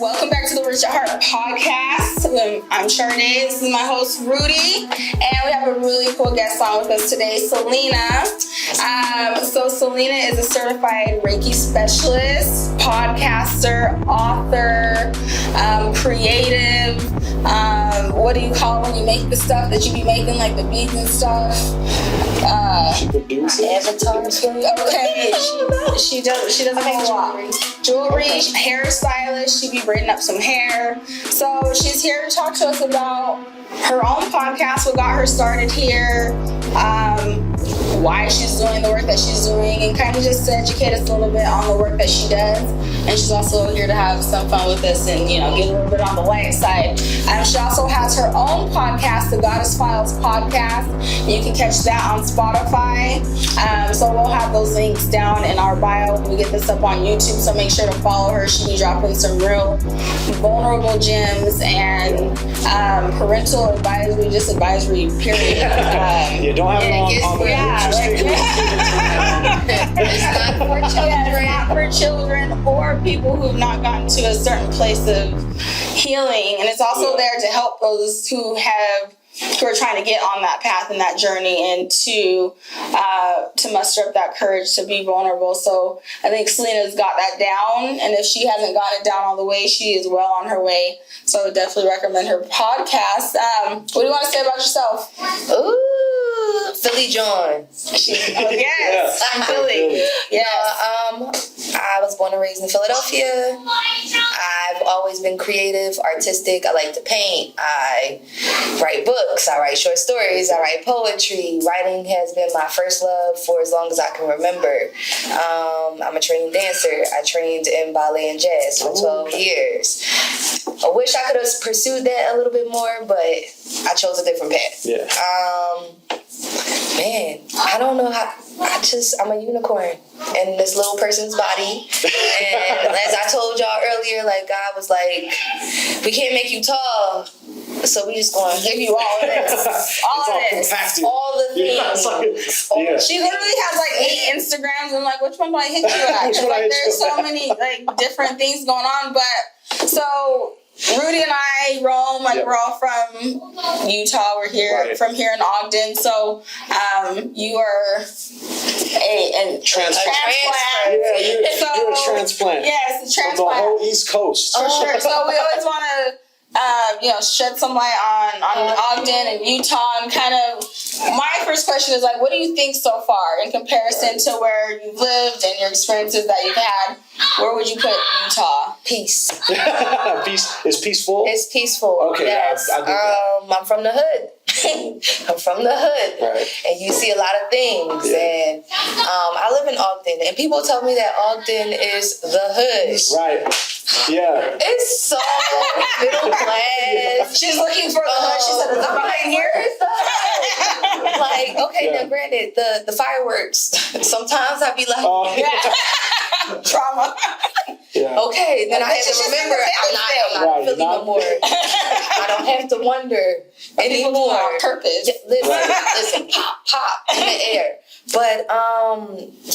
Welcome back to the Rich at Heart podcast. I'm Sharday. This is my host, Rudy. And we have a really cool guest on with us today, Selena. So Selena is a certified Reiki specialist, podcaster, author, creative. What do you call when you make the stuff that you be making, like the beats and stuff? She produces. Avatars. Okay. She does a whole lot. Jewelry, hairstylist. She be braiding up some hair. So she's here to talk to us about her own podcast, what got her started here, why she's doing the work that she's doing, and kind of just to educate us a little bit on the work that she does. And she's also here to have some fun with us and, get a little bit on the light side. She also has her own podcast, the Goddess Files podcast. You can catch that on Spotify. So we'll have those links down in our bio when we get this up on YouTube. So make sure to follow her. She'll be dropping some real vulnerable gems and parental advisory, period. You don't have long comments. It's not for children. It's not for children or people who've not gotten to a certain place of healing. And it's also there to help those who are trying to get on that path and that journey, and to muster up that courage to be vulnerable. So I think Selena's got that down, and if she hasn't gotten it down all the way, she is well on her way. So I would definitely recommend her podcast. What do you want to say about yourself? Ooh, Philly John. Yes, I'm Philly. Yes. I was born and raised in Philadelphia. I've always been creative, artistic. I like to paint. I write books. I write short stories. I write poetry. Writing has been my first love for as long as I can remember. I'm a trained dancer. I trained in ballet and jazz for 12 years. I wish I could have pursued that a little bit more, but I chose a different path. Yeah. Man, I don't know how. I'm a unicorn in this little person's body. And as I told y'all earlier, like, God was like, we can't make you tall, so we just gonna give you all of this. All the things. Yeah. She literally has like 8 Instagrams, and like, which one do I hit you at? There's so many like different things going on. But so Rudy and I roam, we're all from Utah. We're here from here in Ogden. So you are a transplant. Yeah, you're a transplant. Yes, a transplant. From the whole East Coast. For sure. So we always want to shed some light on Ogden and Utah, and kind of my first question is like, what do you think so far in comparison to where you've lived and your experiences that you've had? Where would you put Utah? Peace. Peace is peaceful. It's peaceful. Okay. Yes. I'm from the hood. I'm from the hood, right. And you see a lot of things. Yeah. And I live in Ogden, and people tell me that Ogden is the hood. Right. Yeah. It's so middle class. She's looking for the hood. She said, "I'm right here." Like, okay, now granted, the fireworks. Sometimes I be like, trauma. Yeah. Okay, then I have to remember I'm not Philly no more. I don't have to wonder anymore. On purpose. Listen, pop in the air. But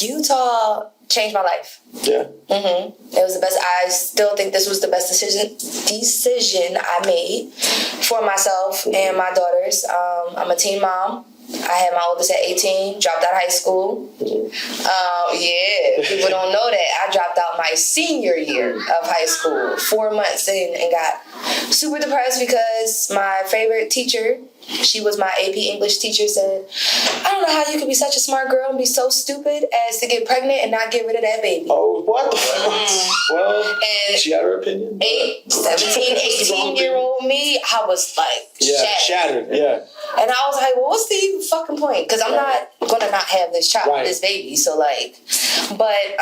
Utah changed my life. Yeah. It was the best. I still think this was the best decision I made for myself and my daughters. I'm a teen mom. I had my oldest at 18, dropped out of high school. People don't know that. I dropped out my senior year of high school, 4 months in, and got super depressed because my favorite teacher, she was my AP English teacher, said, I don't know how you could be such a smart girl and be so stupid as to get pregnant and not get rid of that baby. Oh, what? Well, and she had her opinion. 17, 18-year-old me, I was like shattered. Yeah. And I was like, well, what's the fucking point? Because I'm not going to not have this child, this baby. So, but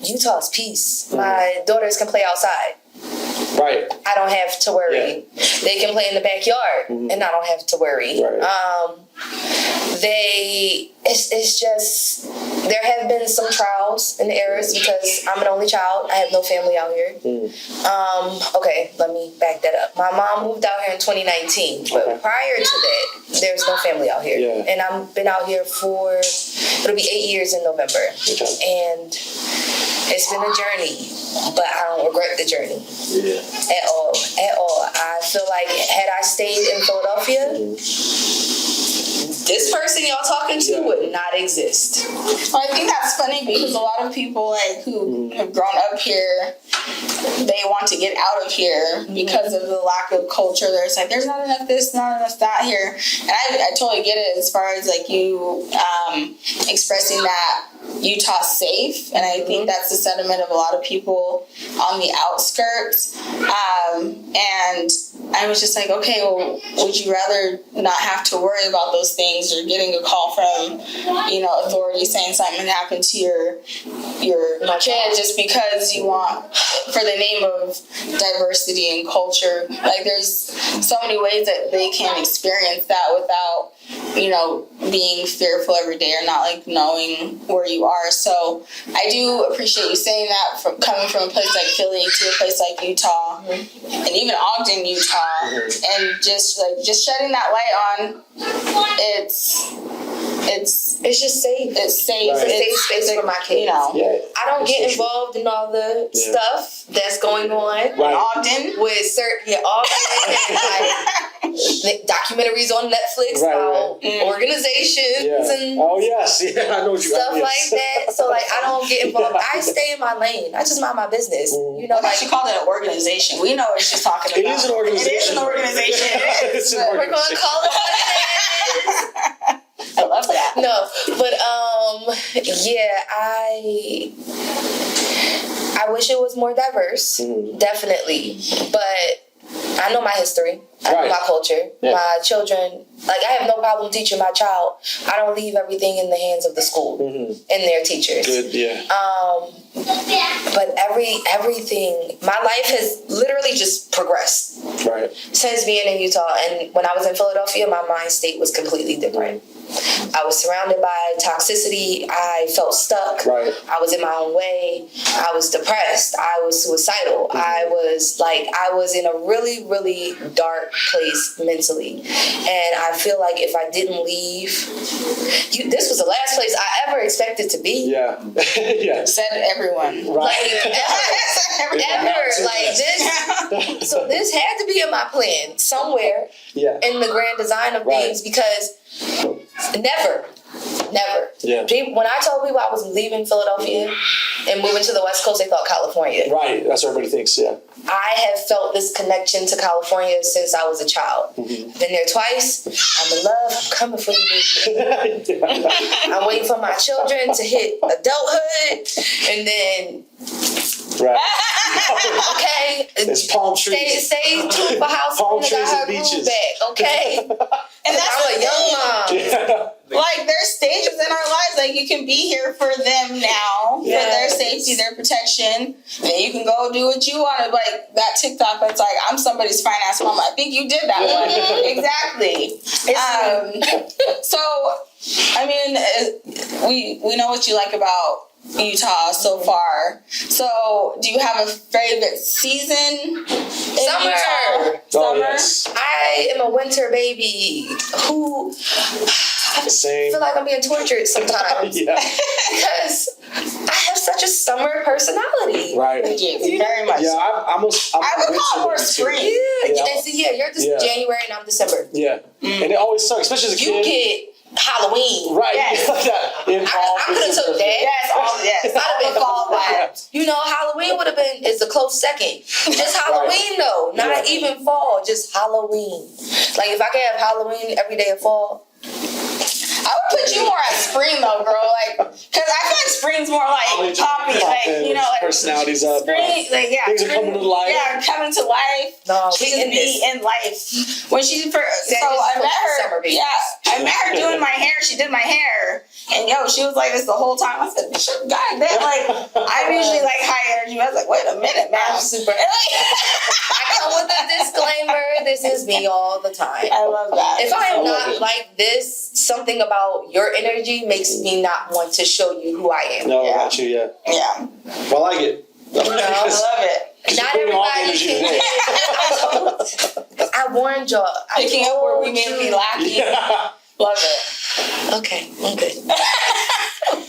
Utah's peace. My daughters can play outside. Right. I don't have to worry. Yeah. They can play in the backyard, and I don't have to worry. Right. It's just, there have been some trials and errors because I'm an only child. I have no family out here. Okay, let me back that up. My mom moved out here in 2019, but prior to that, there's no family out here. Yeah. And I've been out here for, it'll be 8 years in November. Okay. And It's been a journey, but I don't regret the journey. Yeah. At all. I feel like had I stayed in Philadelphia, this person y'all talking to would not exist. Well, I think that's funny because a lot of people like who have grown up here, they want to get out of here because of the lack of culture. There's like, there's not enough this, not enough that here. And I totally get it as far as like you expressing that Utah's safe. And I think that's the sentiment of a lot of people on the outskirts. And I was just like, okay, well, would you rather not have to worry about those things or getting a call from, authorities saying something happened to your kid just because you want, for the name of diversity and culture? Like, there's so many ways that they can experience that without, being fearful every day or not like knowing where you are. So I do appreciate you saying that, from coming from a place like Philly to a place like Utah, and even Ogden, Utah, and just shedding that light on it's just safe. It's safe. Right. It's a safe space for my kids. I don't get involved in all the stuff that's going on in Ogden with certain like documentaries on Netflix about organizations and I know what you stuff like that. So like I don't get involved. I stay in my lane. I just mind my business. Like she called it an organization. We know what she's talking about. It is an organization. It is an organization. We're going to call it what it is. I love that. No, but I wish it was more diverse, definitely. But I know my history. I know my culture. Yeah. My children, like I have no problem teaching my child. I don't leave everything in the hands of the school and their teachers. Good, yeah. But everything, my life has literally just progressed. Right. Since being in Utah. And when I was in Philadelphia, my mind state was completely different. I was surrounded by toxicity. I felt stuck. Right. I was in my own way. I was depressed. I was suicidal. I was in a really, really dark place mentally. And I feel like if I didn't leave, this was the last place I ever expected to be. Yeah. Yeah. Said everyone. Right. Like, ever. Like this. So this had to be in my plan somewhere in the grand design of things, because never. Yeah. When I told people I was leaving Philadelphia and moving to the West Coast, they thought California. Right. That's what everybody thinks, yeah. I have felt this connection to California since I was a child. Been there twice. I'm in love. I'm coming for you. I'm waiting for my children to hit adulthood. And then... Right. Okay. There's palm trees. Stay tuned for house. Palm trees got her and beaches. back, okay? And that's I'm a young mom. Yeah. Like, there's stages in our lives, like, you can be here for them now, for their safety, their protection, and you can go do what you want to, like, that TikTok that's like, I'm somebody's finance mama. I think you did that one. Exactly. So, I mean, we know what you like about Utah so far. So, do you have a favorite season? Summer. Oh, yes. I am a winter baby who I feel like I'm being tortured sometimes. Because I have such a summer personality. Right. Very much. Yeah, I would call it more spring. You're just January and I'm December. Yeah. And it always sucks, especially as a kid. You get Halloween. Right. Yes. I could have took that. Yes. I'd have been fall vibes. Halloween would have been is a close second. Just Halloween though. Not even fall. Just Halloween. Like if I could have Halloween every day of fall. I would put you more at spring though, girl. Like, cause I feel like spring's more like poppy, like like personalities up. Spring, things are coming to life. Yeah, coming to life. No, she just be in life. When she first, I met her. I met her doing my hair. She did my hair, and she was like this the whole time. I said, God damn, like I'm usually like high energy. I was like, wait a minute, man. I'm super. I come with a disclaimer. This is me all the time. I love that. If I am not like this, something about your energy makes me not want to show you who I am. No, I got you, yeah. Well, I like it. I love it. Not everybody can. I warned y'all. Picking up where we may be lacking. Yeah. Love it. Okay, I'm good.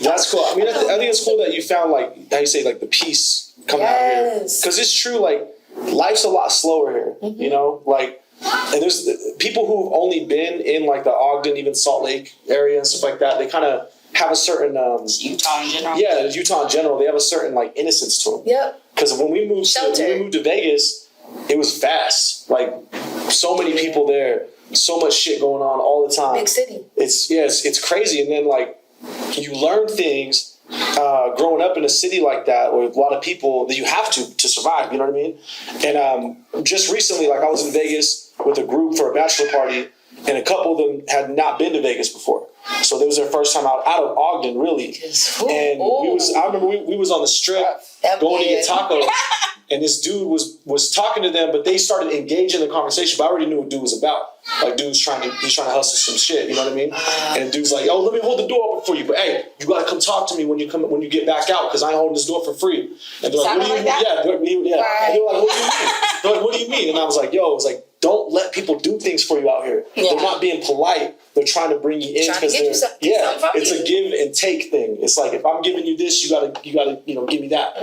That's That's cool. I mean, I think it's cool that you found, like, how you say, like, the peace coming out here. Because it's true, like, life's a lot slower here, you know? Like, and there's people who've only been in, like, the Ogden, even Salt Lake area and stuff like that, they kind of have a certain... Utah in general. Yeah, Utah in general, they have a certain, like, innocence to them. Yep. Because when we moved to Vegas, it was fast. Like, so many people there, so much shit going on all the time. Big city. It's crazy. And then, like, you learn things growing up in a city like that with a lot of people that you have to survive, you know what I mean? And just recently, like, I was in Vegas with a group for a bachelor party, and a couple of them had not been to Vegas before. So it was their first time out of Ogden, really. And I remember we was on the strip going to get tacos, and this dude was talking to them, but they started engaging in the conversation, but I already knew what dude was about. Like, dude's trying to hustle some shit, you know what I mean? And the dude's like, "Oh, let me hold the door open for you, but hey, you gotta come talk to me when you get back out, because I ain't holding this door for free." And they're like, "What do you mean?" Yeah. And they're like, "What do you mean?" They're like, "What do you mean?" And I was like, don't let people do things for you out here. Yeah. They're not being polite. They're trying to bring you in because it's a give and take thing. It's like, if I'm giving you this, you gotta give me that,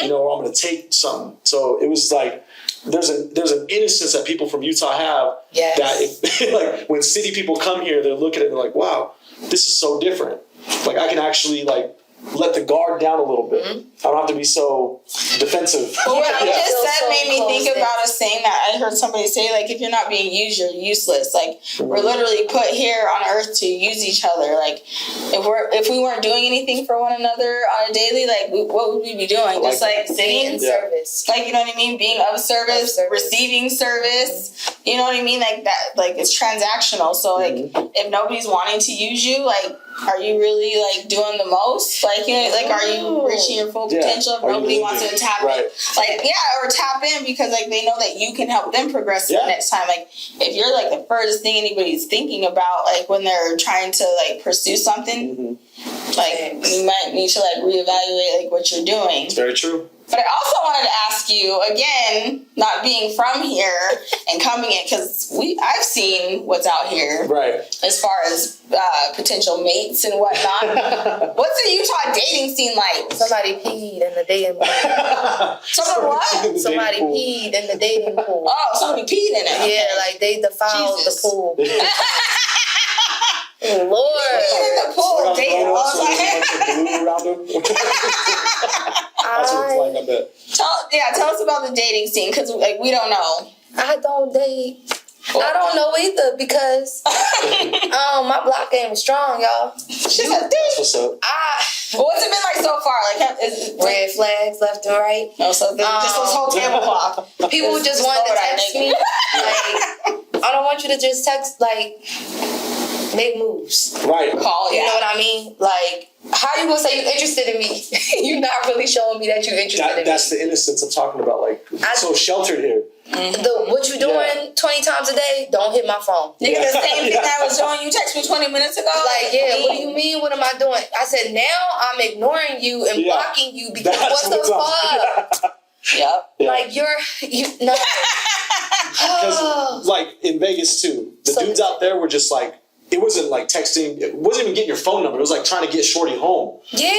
or I'm gonna take something. So it was like, there's an innocence that people from Utah have that if, like, when city people come here, they're looking at it and they're like, wow, this is so different. Like, I can actually, like, let the guard down a little bit. I don't have to be so defensive. Well, what you just said made me think about a saying that I heard somebody say, like, if you're not being used, you're useless. Like, we're literally put here on earth to use each other. Like, if we weren't doing anything for one another on a daily, like, what would we be doing? Just like sitting in service. Like, you know what I mean? Being of service, receiving service. You know what I mean? Like that. Like, it's transactional. So, like, if nobody's wanting to use you, like, are you really, like, doing the most? Like, you know, like, are you reaching your full potential? If nobody wants to tap in, like, or tap in because, like, they know that you can help them progress the next time. Like, if you're, like, the furthest thing anybody's thinking about, like, when they're trying to, like, pursue something, like, you might need to, like, reevaluate, like, what you're doing. It's very true. But I also wanted to ask you, again, not being from here and coming in, because I've seen what's out here. Right. As far as potential mates and whatnot. What's the Utah dating scene like? Somebody peed in the dating pool. Somebody what? Somebody peed in the dating pool. Oh, somebody peed in it. Yeah, like they defiled the pool. Oh, Lord. In the pool, dating all the That's what it's like, I bet. Tell us about the dating scene, because, like, we don't know. I don't date. I don't know either, because my block game is strong, y'all. That's what's up. What's it been like so far? Like, red flags left and right. No, so just this whole tablecloth. People just want to text me. Like, I don't want you to just text, like, make moves. Right. Call, you know what I mean? Like, how you gonna say you're interested in me? You're not really showing me that you're interested in me. That's the innocence I'm talking about. Like, so sheltered here. What you doing 20 times a day? Don't hit my phone. Nigga, the same thing I was doing. You text me 20 minutes ago. Like, what do you mean? What am I doing? I said, now I'm ignoring you and blocking you because what the fuck? Yep. Like, no. Because, like, in Vegas, too, the dudes out there were just like, it wasn't like texting. It wasn't even getting your phone number. It was like trying to get shorty home. Yeah.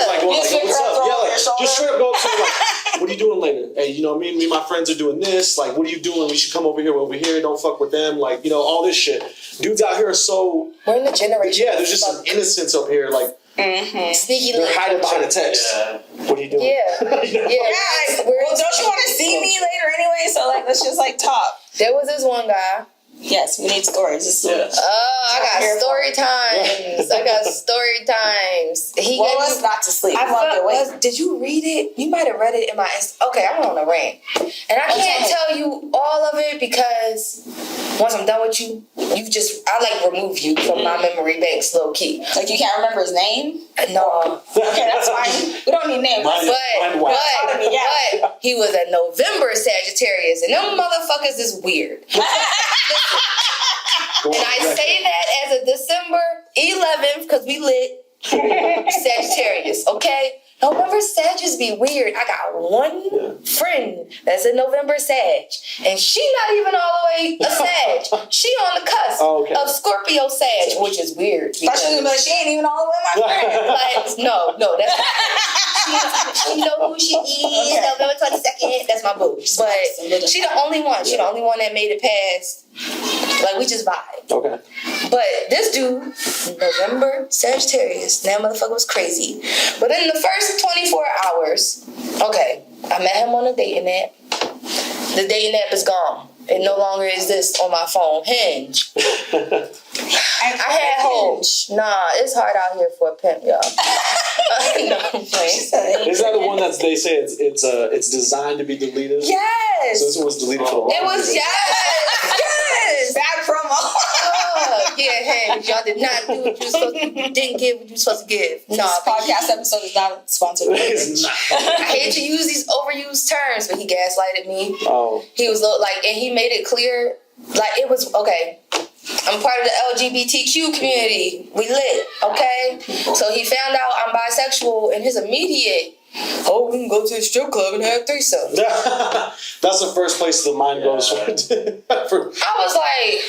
Like, they was like, what's up? Yeah, like, just straight up go to like, what are you doing later? Hey, you know, me and my friends are doing this. Like, what are you doing? We should come over here. Don't fuck with them. Like, you know, all this shit. Dudes out here are so... We're in the generation. Yeah, there's just some innocence up here. Like, sneaky. They're hiding behind a text. Yeah. What are you doing? Yeah. Well, don't you want to see me later anyway? So, like, let's just, like, talk. There was this one guy. Yes, we need stories. I got story times. I got story times. He gave us not to sleep. Did you read it? You might have read it in my... Okay, I'm on a rant. And I can't tell you all of it because once I'm done with you, I remove you from my memory banks, low key. Like, you can't remember his name? No. Okay, that's fine. We don't need names. But he was a November Sagittarius, and them motherfuckers is weird. And I say that as a December 11th because we lit Sagittarius, okay? November Sages be weird. I got one friend that's a November Sag, and she not even all the way a Sag. She on the cusp of Scorpio Sag, which is weird. But she ain't even all the way my friend. Like, no, that's she know who she is. November 22nd. That's my boo. But she the only one. She the only one that made it past. Like, we just vibe. Okay. But this dude, November Sagittarius, that motherfucker was crazy. But in the first 24 hours, okay, I met him on a dating app. The dating app is gone. It no longer exists on my phone. Hinge. I had hope. Nah, it's hard out here for a pimp, y'all. No, I'm playing. Is that the one that they say it's designed to be deleted? Yes. So this one was deleted for a while. It was yes. Bad promo. Yeah, hey, y'all did not do what you were supposed to. Didn't give what you were supposed to give. No, This podcast episode is not sponsored. It's not. I hate to use these overused terms, but he gaslighted me. Oh. He was like, and he made it clear, like it was okay. I'm part of the LGBTQ community. We lit, okay? So he found out I'm bisexual, and his immediate, we can go to the strip club and have threesomes. That's the first place the mind goes for. I was like,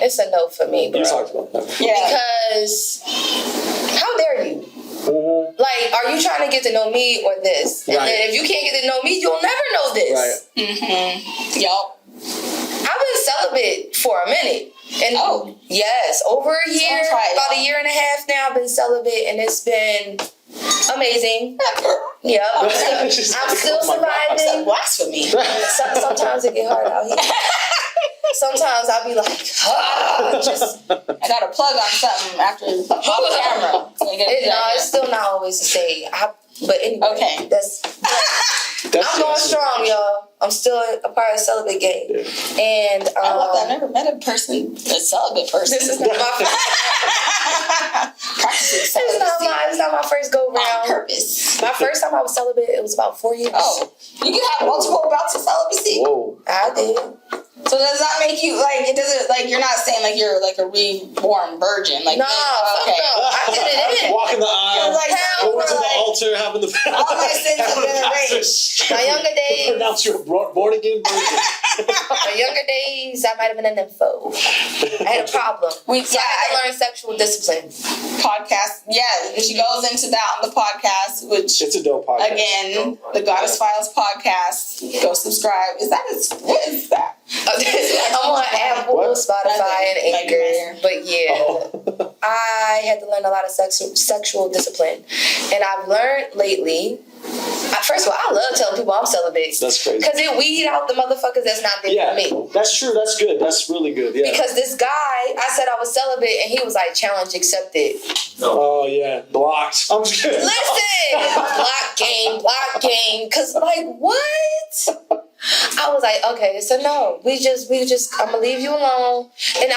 it's a no for me, bro. You talked about that. Yeah. Because how dare you? Mm-hmm. Like, are you trying to get to know me or this? And then if you can't get to know me, you'll never know this. Right. Mm-hmm. Yup. I've been celibate for a minute. And yes, over a year, about a year and a half now, I've been celibate, and it's been amazing. Yeah, I'm still surviving. That's blasphemy. Sometimes it get hard out here. Sometimes I'll be like, just. I got to plug on something after off camera. It's still not always the same. But anyway, okay. I'm going strong, y'all. I'm still a part of the celibate game. Yeah. And I love that. I've never met a celibate person. This is not my first. It's not my first go round. On purpose. My first time I was celibate, it was about 4 years. Oh, you can have multiple bouts of celibacy. Whoa. I did. So does that make you like? It doesn't like you're not saying like you're like a reborn virgin. Like no, okay. No, I did it in. Walking the aisle, like, going to the altar, having the. All my sins have been erased. My younger days. Pronounce you're born again virgin. My younger days, I might have been an info. I had a problem. I had to learn sexual discipline. Podcast, yeah. She goes into that on the podcast, which it's a dope podcast. Again, the Goddess Files podcast. Go subscribe. What is that? I'm on Apple, Spotify, and Anchor. But yeah, I had to learn a lot of sexual discipline, and I've learned lately. First of all, I love telling people I'm celibate. That's crazy. Because it weed out the motherfuckers that's not there for me. That's true. That's good. That's really good. Yeah. Because this guy, I said I was celibate, and he was like, challenge accepted. Oh, yeah. Blocked. I'm just kidding. Listen! Block game. Because, like, what? I was like, okay, so no. We just, I'm going to leave you alone. And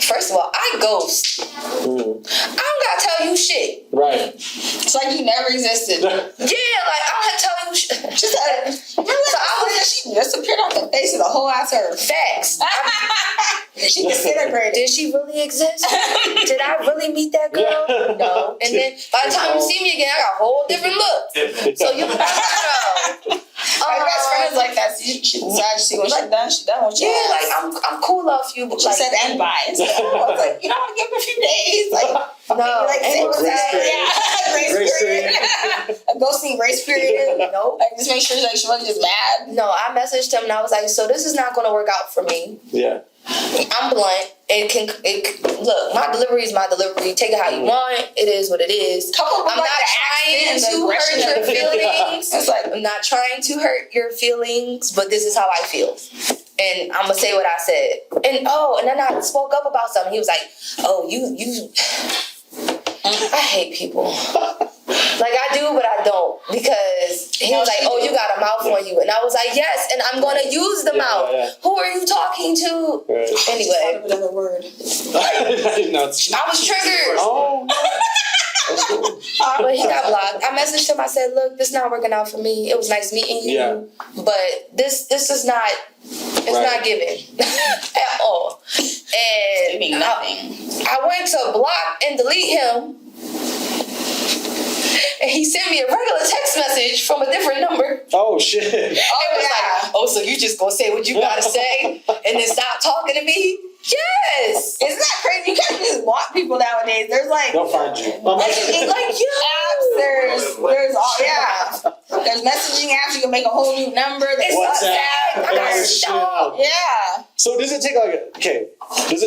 first of all, I ghost. I don't gotta tell you shit. Right. It's like you never existed. Yeah, like I don't have to tell you shit. She said, she disappeared off the face of the whole ass earth. Facts. She disintegrated. Did she really exist? Did I really meet that girl? No. And then by the time you see me again, I got a whole different look. So you never know. My best friend is like that. She decided she when she's done what she has. Like I'm cool off you, but she said end by. I was like, you don't want to give her a few days, like no, like grace period. A ghosting grace period. Nope. Like just make sure like she wasn't just mad. No, I messaged him and I was like, so this is not going to work out for me. Yeah. I'm blunt. Look, my delivery is my delivery. Take it how you want. It is what it is. I'm not trying to hurt your feelings. I'm not trying to hurt your feelings, but this is how I feel. And I'm gonna say what I said. And then I spoke up about something. He was like, "Oh, you." I hate people. Like I do, but I don't, because he was like, "Oh, you got a mouth on you," and I was like, "Yes," and I'm gonna use the mouth. Yeah. Who are you talking to? Right. Anyway, another word. I was triggered. Oh. But he got blocked. I messaged him. I said, "Look, this is not working out for me. It was nice meeting you, but this is not. It's not giving at all." And nothing. I went to block and delete him. And he sent me a regular text message from a different number. Oh shit. It was like, oh, so you just gonna say what you gotta say and then stop talking to me? Yes. Isn't that crazy? You can't just block people nowadays. There's like They'll find you. apps. There's all There's messaging apps. You can make a whole new number. There's WhatsApp. I got stalked. Yeah. So does it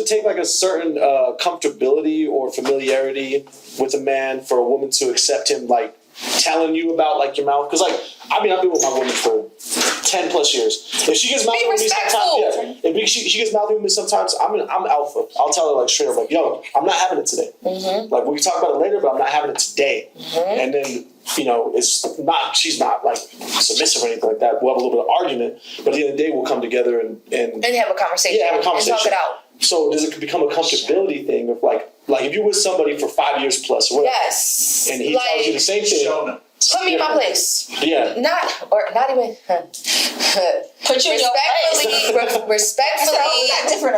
take like a certain comfortability or familiarity with a man for a woman to accept him like telling you about like your mouth? Because like I've been with my woman for 10 plus years. If she gets mouthy with me sometimes, if she gets mouthy with me sometimes, I'm alpha. I'll tell her like straight up like, yo, I'm not having it today. Mm-hmm. Like we can talk about it later, but I'm not having it today. Mm-hmm. And then she's not like submissive or anything like that. We'll have a little bit of argument, but at the end of the day, we'll come together and have a conversation. Yeah, have a conversation. And talk it out. So does it become a comfortability thing of like if you're with somebody for 5 years plus or whatever, yes, and he tells you the same thing. Put me in my place. Yeah. Not even. Put you in your place. Respectfully. That's different.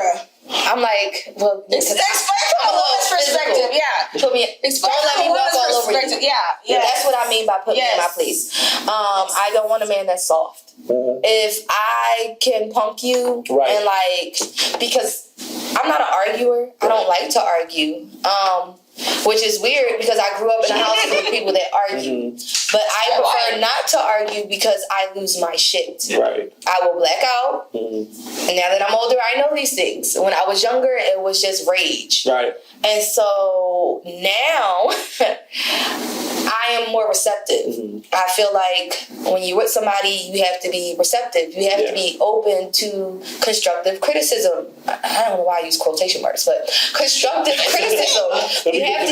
I'm like, well, explain from a woman's perspective. Yeah. Don't let me walk all over you. Yeah. That's what I mean by putting me in my place. I don't want a man that's soft. Mm-hmm. If I can punk you and like, because I'm not an arguer. I don't like to argue. Which is weird because I grew up in a house with people that argue. Mm-hmm. But I prefer not to argue because I lose my shit. Right. I will black out. Mm-hmm. And now that I'm older, I know these things. When I was younger, it was just rage. Right. And so now I am more receptive. Mm-hmm. I feel like when you're with somebody, you have to be receptive. You have to be open to constructive criticism. I don't know why I use quotation marks, but constructive criticism. You have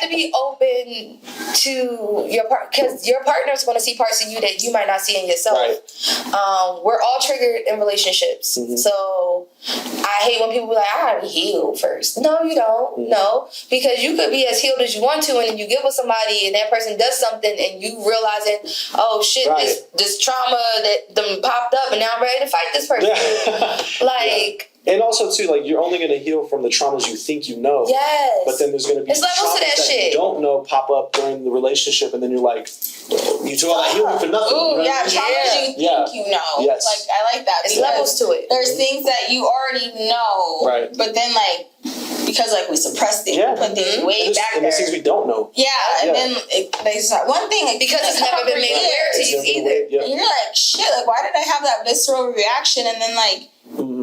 to be open to your part because your partner's going to see parts of you that you might not see in yourself. Right. We're all triggered in relationships. Mm-hmm. So I hate when people be like, I gotta be healed first. No, you don't. Mm-hmm. No, because you could be as healed as you want to, and then you get with somebody and that person does something and you realizing, oh shit, this trauma that them popped up and now I'm ready to fight this person. And also too, like you're only gonna heal from the traumas you think you know. Yes. But then there's gonna be traumas that you don't know pop up during the relationship, and then you're like, you took all that healing for nothing. Ooh, traumas you think you know. Yes. Like I like that. There's levels to it. There's things that you already know. Right. But then like because like we suppressed it, we put things way back there. And there's things we don't know. Yeah, and then they start one thing like, because it's never been made aware to you either. And you're like, shit, like why did I have that visceral reaction? And then like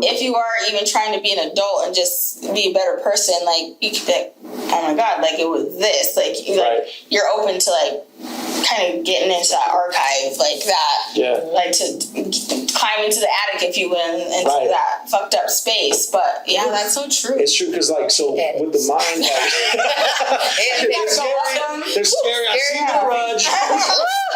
if you are even trying to be an adult and just be a better person, like you could think, oh my god, like it was this, like you're open to like kind of getting into that archive like that, like to climb into the attic, if you will, into that fucked up space. But that's so true. It's true because like with the mind, they're scary. I see the grudge.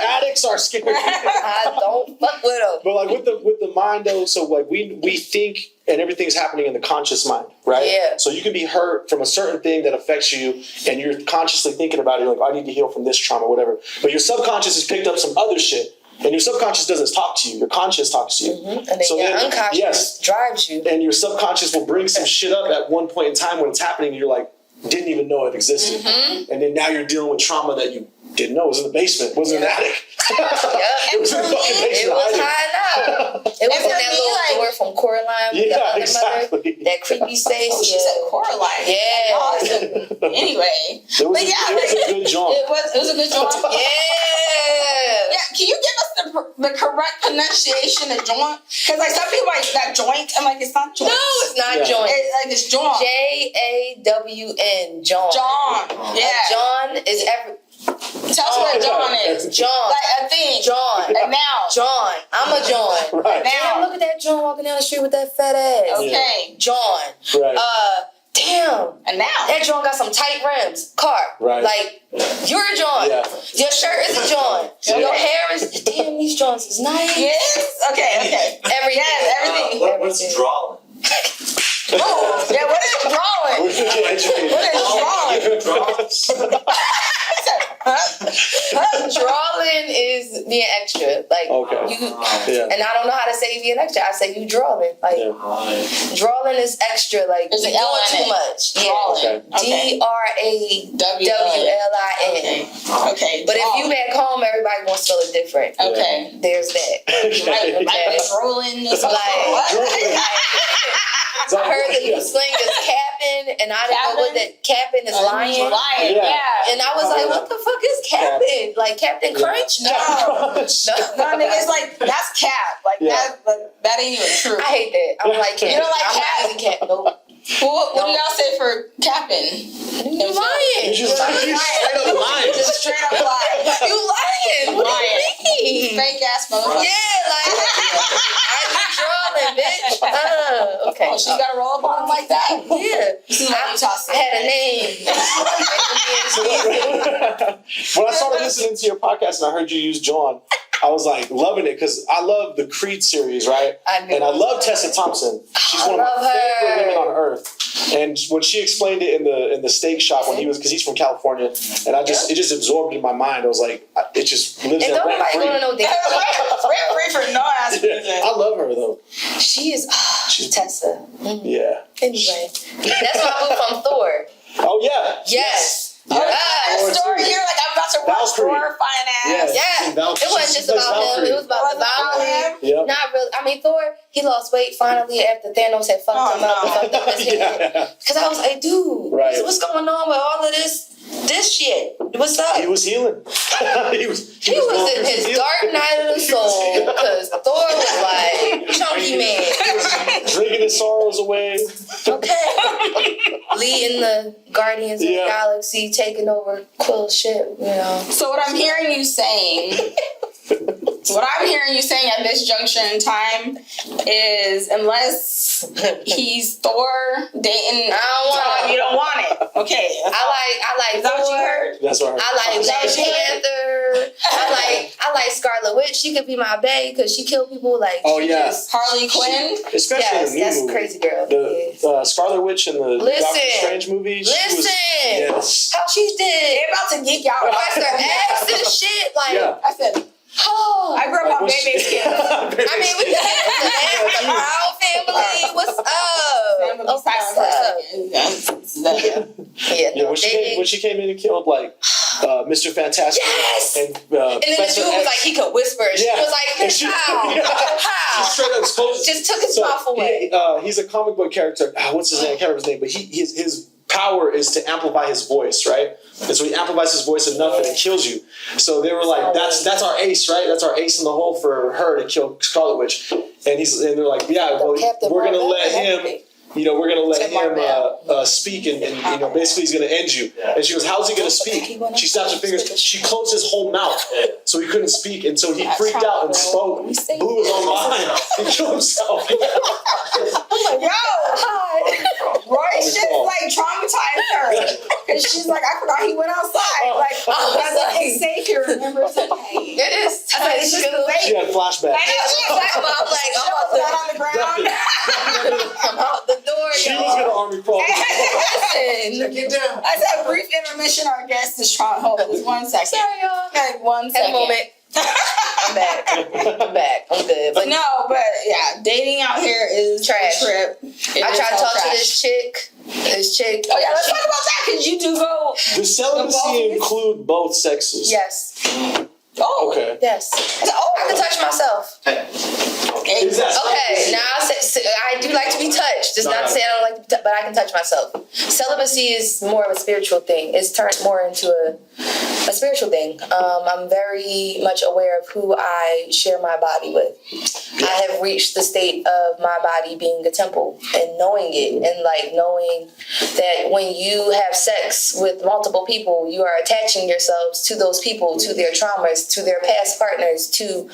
Addicts are scary. I don't fuck with them. But like with the mind though, so like we think and everything's happening in the conscious mind, right? Yeah. So you can be hurt from a certain thing that affects you, and you're consciously thinking about it. You're like, I need to heal from this trauma, whatever. But your subconscious has picked up some other shit, and your subconscious doesn't talk to you. Your conscious talks to you. Mm-hmm. And then your unconscious drives you. And your subconscious will bring some shit up at one point in time when it's happening, and you're like, didn't even know it existed. Mm-hmm. And then now you're dealing with trauma that you didn't know. It was in the basement. It wasn't in the attic. It was in the fucking basement. It was hiding out. It was in that little door from Coraline with the other mother. That creepy space. Oh, she said Coraline. Yeah. Awesome. Anyway. It was a good jaunt. It was a good jaunt. Yeah. Can you give us the correct pronunciation of joint? Because like some people like that joint. I'm like, it's not joint. No, it's not joint. It's like it's jaunt. JAWN. Jaunt. Jaunt. Yeah. John is every. Tell us what a John is. John. Like a thing. John. A noun. John. I'm a John. Right. Damn, look at that John walking down the street with that fat ass. Okay. Yeah. John. Right. A Damn. noun. That John got some tight rims. Car. Right. Like, you're a John. Yeah. Your shirt is a John. Yeah. Your hair is. Damn, these Johns is nice. Yes. Okay. Everything. Yes, everything. What's drawing? Oh, yeah, what is drawing? What is drawing? Drawing. Drawing is being extra. Like Okay. you, and I don't know how to say being extra. I say you drawing. Like drawing is extra. Like There's you're an L doing in too it. much. Drawing. Yeah. DRAWLIN. Okay. But if you back home, everybody gonna spell it different. Okay. There's that. Like drooling or something. I heard the new slang is capping, and I didn't know what that capping is lying. Yeah. And I was like, what the fuck is capping? Like Captain Crunch? No. No, nigga, it's like, that's cap. Like, that ain't even true. I hate that. I don't like cap. You don't like I'm cap? not using cap. Nope. What do y'all say for capping? You lying. You just straight up lying. Just straight up lying. You lying. What do you mean? Fake ass motherfucker. Yeah, like, I be drawing, bitch. Okay. Oh, she got to roll up on him like that? Yeah. I had a name. When I started listening to your podcast and I heard you use John, I was like loving it because I love the Creed series, right? And I love Tessa Thompson. She's one of my favorite women on earth. And when she explained it in the steak shop when because he's from California, and it just absorbed in my mind. I was like, it just lives and there don't rent nobody free. go to no damn Rent free for no ass reason. I love her though. She is Tessa. Yeah. Anyway, that's my book from Thor. Oh yeah. Yes. Yeah. Story here, like I'm about to watch Thor, fine ass. Yeah. It wasn't just about him. It was about the Valkyrie. Yep. Not really. I mean, Thor, he lost weight finally after Thanos had fucked him up and fucked up his head. Because I was like, dude, what's going on with all of this shit? What's up? He was healing. he was in his dark night of the soul because Thor was like chunky man. He was drinking his sorrows away. Okay. Leading the Guardians of the Galaxy, taking over Quill's ship, you know. So what I'm hearing you saying at this junction in time is unless he's Thor dating, you don't want it. Okay. I like Is that what you heard? That's what I heard. I like Black Panther. I like Scarlet Witch. She could be my bae because she killed people like Harley Quinn. Especially in the new that's movie. Crazy Girl. The Scarlet Witch and the Doctor Strange movie. How she did. They're about to geek out. Professor X and shit. Like I said. Oh, I grew up on Baby Skin. I mean, we got the Brown family. What's up? When she came in and killed like Mr. Fantastic. Yes. And then the dude was like, he could whisper. She was like, how? She straight up exposed. Just took his mouth away. He's a comic book character. What's his name? I can't remember his name. But his power is to amplify his voice, right? And so he amplifies his voice enough and it kills you. So they were like, that's our ace, right? That's our ace in the hole for her to kill Scarlet Witch. And they're like, we're gonna let him. We're gonna let him speak, and basically he's gonna end you. And she goes, "How's he gonna speak?" She snaps her fingers. She closed his whole mouth, so he couldn't speak, and so he freaked out and spoke. Blew his own mind and killed himself. Roy's shit like traumatized her, and she's like, "I forgot he went outside." That's safe here. Remember, it's okay. It is. It's just the way. She had flashbacks. I'm like, on the ground. I'm out the door. She was gonna army crawl. I said brief intermission. Our guest is Sean. Hold on, just 1 second. Sorry, y'all. Okay, 1 second. Moment. I'm back. I'm good. But dating out here is trash. A trip. I tried to talk to this chick. Oh yeah, let's talk about that because you do go. Does celibacy include both sexes? Yes. Oh, okay. Yes. I can touch myself. Okay. Now I do like to be touched. It's not to say I don't like to be touched, but I can touch myself. Celibacy is more of a spiritual thing. It's turned more into a spiritual thing. I'm very much aware of who I share my body with. I have reached the state of my body being a temple and knowing it, and like knowing that when you have sex with multiple people, you are attaching yourselves to those people, to their traumas, to their past partners, to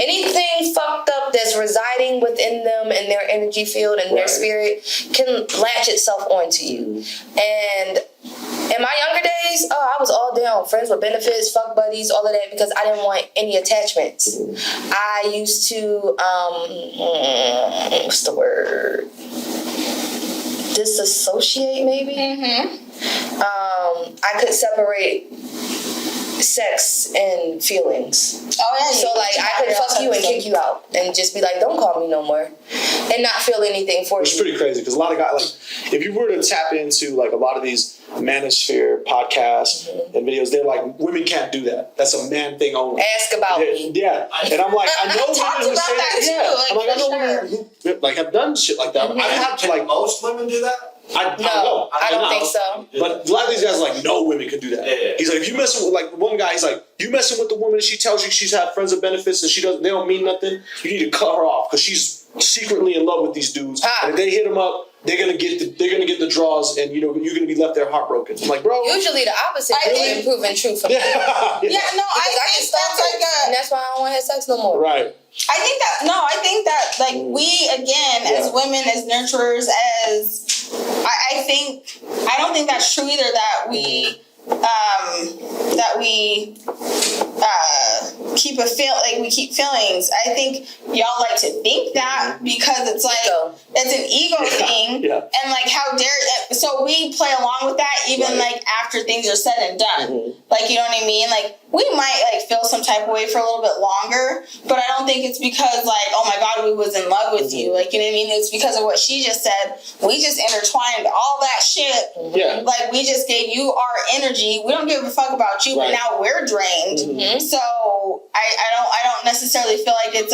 anything fucked up that's residing within them and their energy field and their spirit can latch itself onto you. And in my younger days, I was all down. Friends with benefits, fuck buddies, all of that, because I didn't want any attachments. I used to, what's the word? Disassociate, maybe? I could separate sex and feelings. Oh yeah. So like I could fuck you and kick you out and just be like, don't call me no more, and not feel anything for you. It's pretty crazy because a lot of guys, like, if you were to tap into like a lot of these manosphere podcasts and videos, they're like, women can't do that. That's a man thing only. Ask about me. Yeah, and I'm like, I know women who say that. Too, Yeah, like, I'm like, I know sure. women who like have done shit like that. But I have to like most women do that? I don't know. I don't think so. But a lot of these guys are like, no women can do that. Yeah. He's like, if you messing with, like, one guy, he's like, you messing with the woman, she tells you she's had friends with benefits and they don't mean nothing, you need to cut her off because she's secretly in love with these dudes. And if they hit him up, they're gonna get the draws, and you're gonna be left there heartbroken. I'm like, bro. Usually the opposite is been proven true for me. Yeah, no, I think that's like and that's why I don't want to have sex no more. Right. I think that like we again as women, as nurturers, as I don't think that's true either, that we keep feelings. I think y'all like to think that because it's like it's an ego thing, and like how dare so we play along with that even like after things are said and done. Like, you know what I mean? Like we might like feel some type of way for a little bit longer, but I don't think it's because like, oh my God, we was in love with you. Like, you know what I mean? It's because of what she just said. We just intertwined all that shit. Yeah. Like we just gave you our energy. We don't give a fuck about you, but now we're drained. So I don't necessarily feel like it's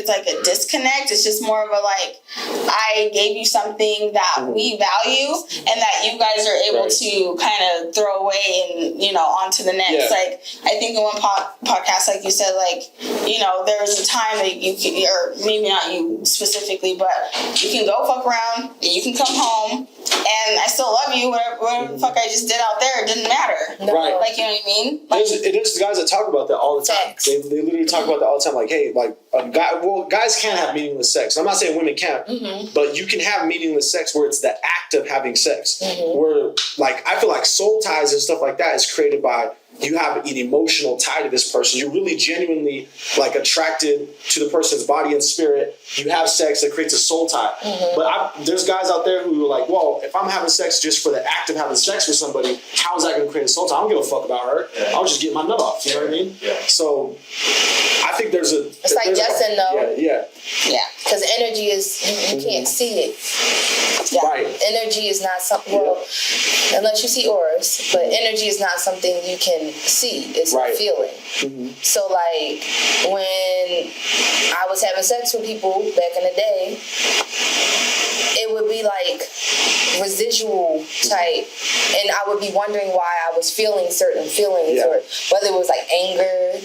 like a disconnect. It's just more of a like, I gave you something that we value and that you guys are able to kind of throw away and, you know, onto the next. Like, I think in one podcast, like you said, like, you know, there was a time that you can, or maybe not you specifically, but you can go fuck around and you can come home and I still love you. Whatever the fuck I just did out there, it didn't matter. Right. Like, you know what I mean? Like, it is guys that talk about that all the time. They literally talk about that all the time. Like, hey, like, guys can have meaningless sex. I'm not saying women can't, but you can have meaningless sex where it's the act of having sex. Where, like, I feel like soul ties and stuff like that is created by you have an emotional tie to this person. You're really genuinely like attracted to the person's body and spirit. You have sex that creates a soul tie. But there's guys out there who are like, well, if I'm having sex just for the act of having sex with somebody, how is that going to create a soul tie? I don't give a fuck about her. I'll just get my nut off. You know what I mean? So I think there's a... It's like yes and no. Yeah. Because energy is, you can't see it. Right. Energy is not something, well, unless you see auras, but energy is not something you can see. It's a feeling. So like when I was having sex with people back in the day, it would be like residual type, and I would be wondering why I was feeling certain feelings, or whether it was like anger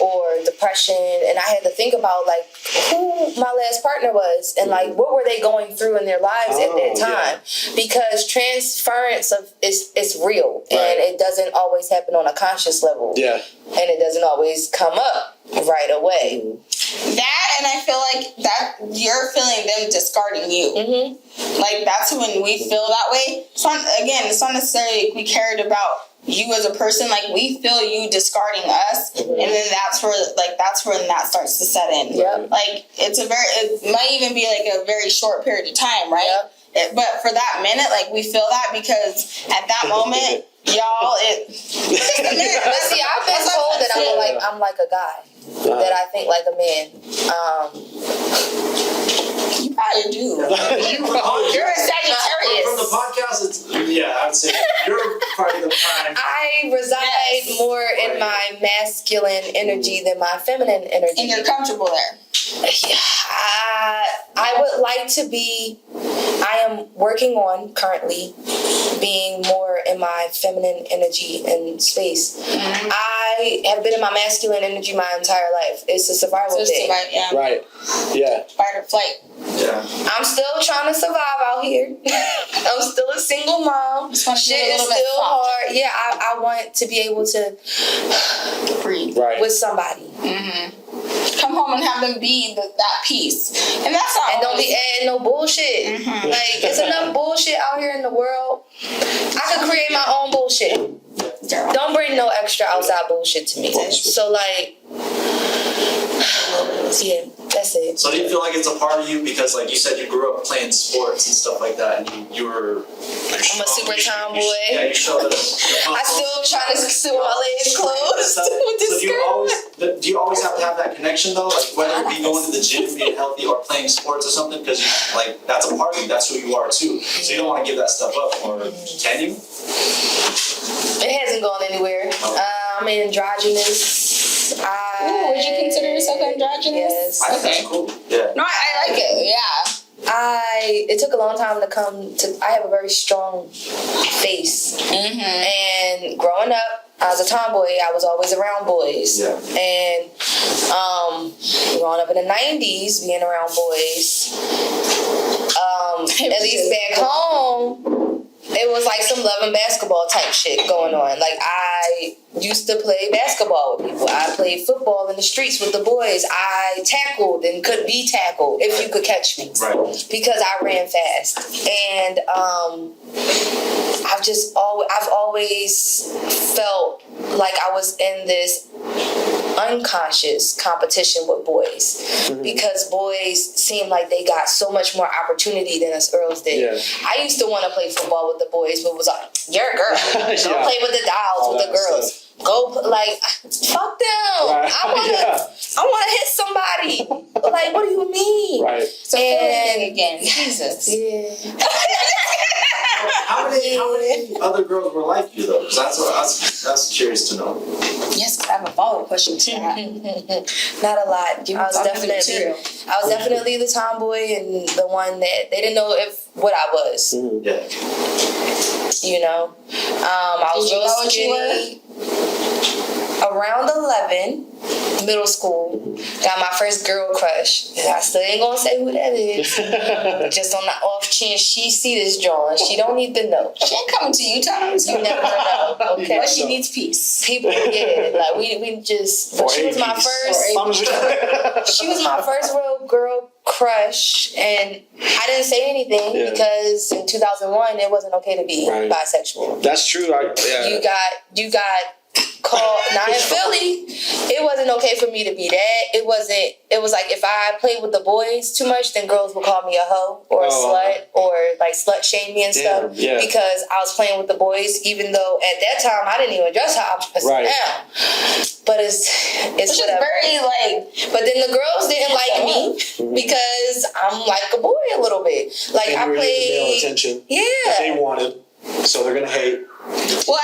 or depression, and I had to think about like who my last partner was and like what were they going through in their lives at that time, because transference of it's real, and it doesn't always happen on a conscious level, and it doesn't always come up right away. That, and I feel like that you're feeling them discarding you. Like that's when we feel that way. It's not necessarily we cared about you as a person. Like we feel you discarding us, and then that's when that starts to set in. Like it might even be like a very short period of time, right? But for that minute, like we feel that because at that moment, y'all, just a minute. But see, I've been told that I'm like a guy. That I think like a man. You probably do. You're a Sagittarius. From the podcast, I would say you're probably the prime. I reside more in my masculine energy than my feminine energy. And you're comfortable there. Yeah, I would like to be. I am working on currently being more in my feminine energy and space. I have been in my masculine energy my entire life. It's a survival thing. Right. Yeah. Fight or flight. Yeah. I'm still trying to survive out here. I'm still a single mom. Shit is still hard. Yeah, I want to be able to breathe with somebody. Come home and have them be that peace, and that's not. And don't be adding no bullshit. Like it's enough bullshit out here in the world. I could create my own bullshit. Don't bring no extra outside bullshit to me. So like, That's it. So do you feel like it's a part of you because, like you said, you grew up playing sports and stuff like that, and you were. I'm a super tomboy. Yeah, you showed it. I still try to sit with my legs closed with this skirt. Do you always have to have that connection though? Like whether it be going to the gym, being healthy, or playing sports or something, because like that's a part of you. That's who you are too. So you don't want to give that stuff up, or can you? It hasn't gone anywhere. I'm androgynous. Ooh, would you consider yourself androgynous? Yes. I think that's cool. Yeah. No, I like it. Yeah. It took a long time to come to. I have a very strong face, and growing up, I was a tomboy. I was always around boys, and growing up in the '90s, being around boys, at least back home, it was like some love and basketball type shit going on. Like I used to play basketball with people. I played football in the streets with the boys. I tackled and could be tackled if you could catch me, because I ran fast. And I've always felt like I was in this unconscious competition with boys, because boys seem like they got so much more opportunity than us girls did. I used to want to play football with the boys, but was like, you're a girl. Don't play with the dolls, with the girls. Go fuck them. I want to hit somebody. Like, what do you mean? So again, Jesus. Yeah. How many other girls were like you though? Because that's curious to know. Yes, but I have a follow-up question to that. Not a lot. I was definitely the tomboy and the one that they didn't know what I was. Yeah. You know, I was real skinny. Around 11, middle school, got my first girl crush. And I still ain't gonna say who that is. Just on the off chance she see this drawing, she don't need to know. She ain't coming to you, Thomas. You never know. Okay, but she needs peace. People, like we just. But she was my first. She was my first real girl crush, and I didn't say anything because in 2001 it wasn't okay to be bisexual. That's true. You got called. Now in Philly, it wasn't okay for me to be that. It was like if I played with the boys too much, then girls would call me a hoe or a slut or like slut shame me and stuff because I was playing with the boys, even though at that time I didn't even dress how I'm dressing now. But it's whatever. Very but then the girls didn't like me because I'm like a boy a little bit. Like and I played male attention. Yeah. That they wanted, so they're gonna hate. Well,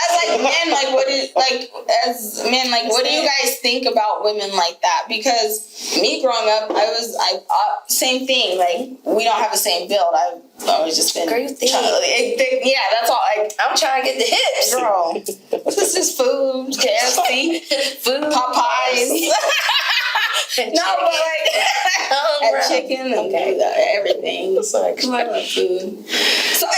as men, what do you guys think about women like that? Because me growing up, same thing. Like, we don't have the same build. I've always just been. Girl, you think? Yeah, that's all. Like, I'm trying to get the hips, girl. This is food, KFC, food, Popeyes. No, but like chicken and everything. Come on, food. Sorry.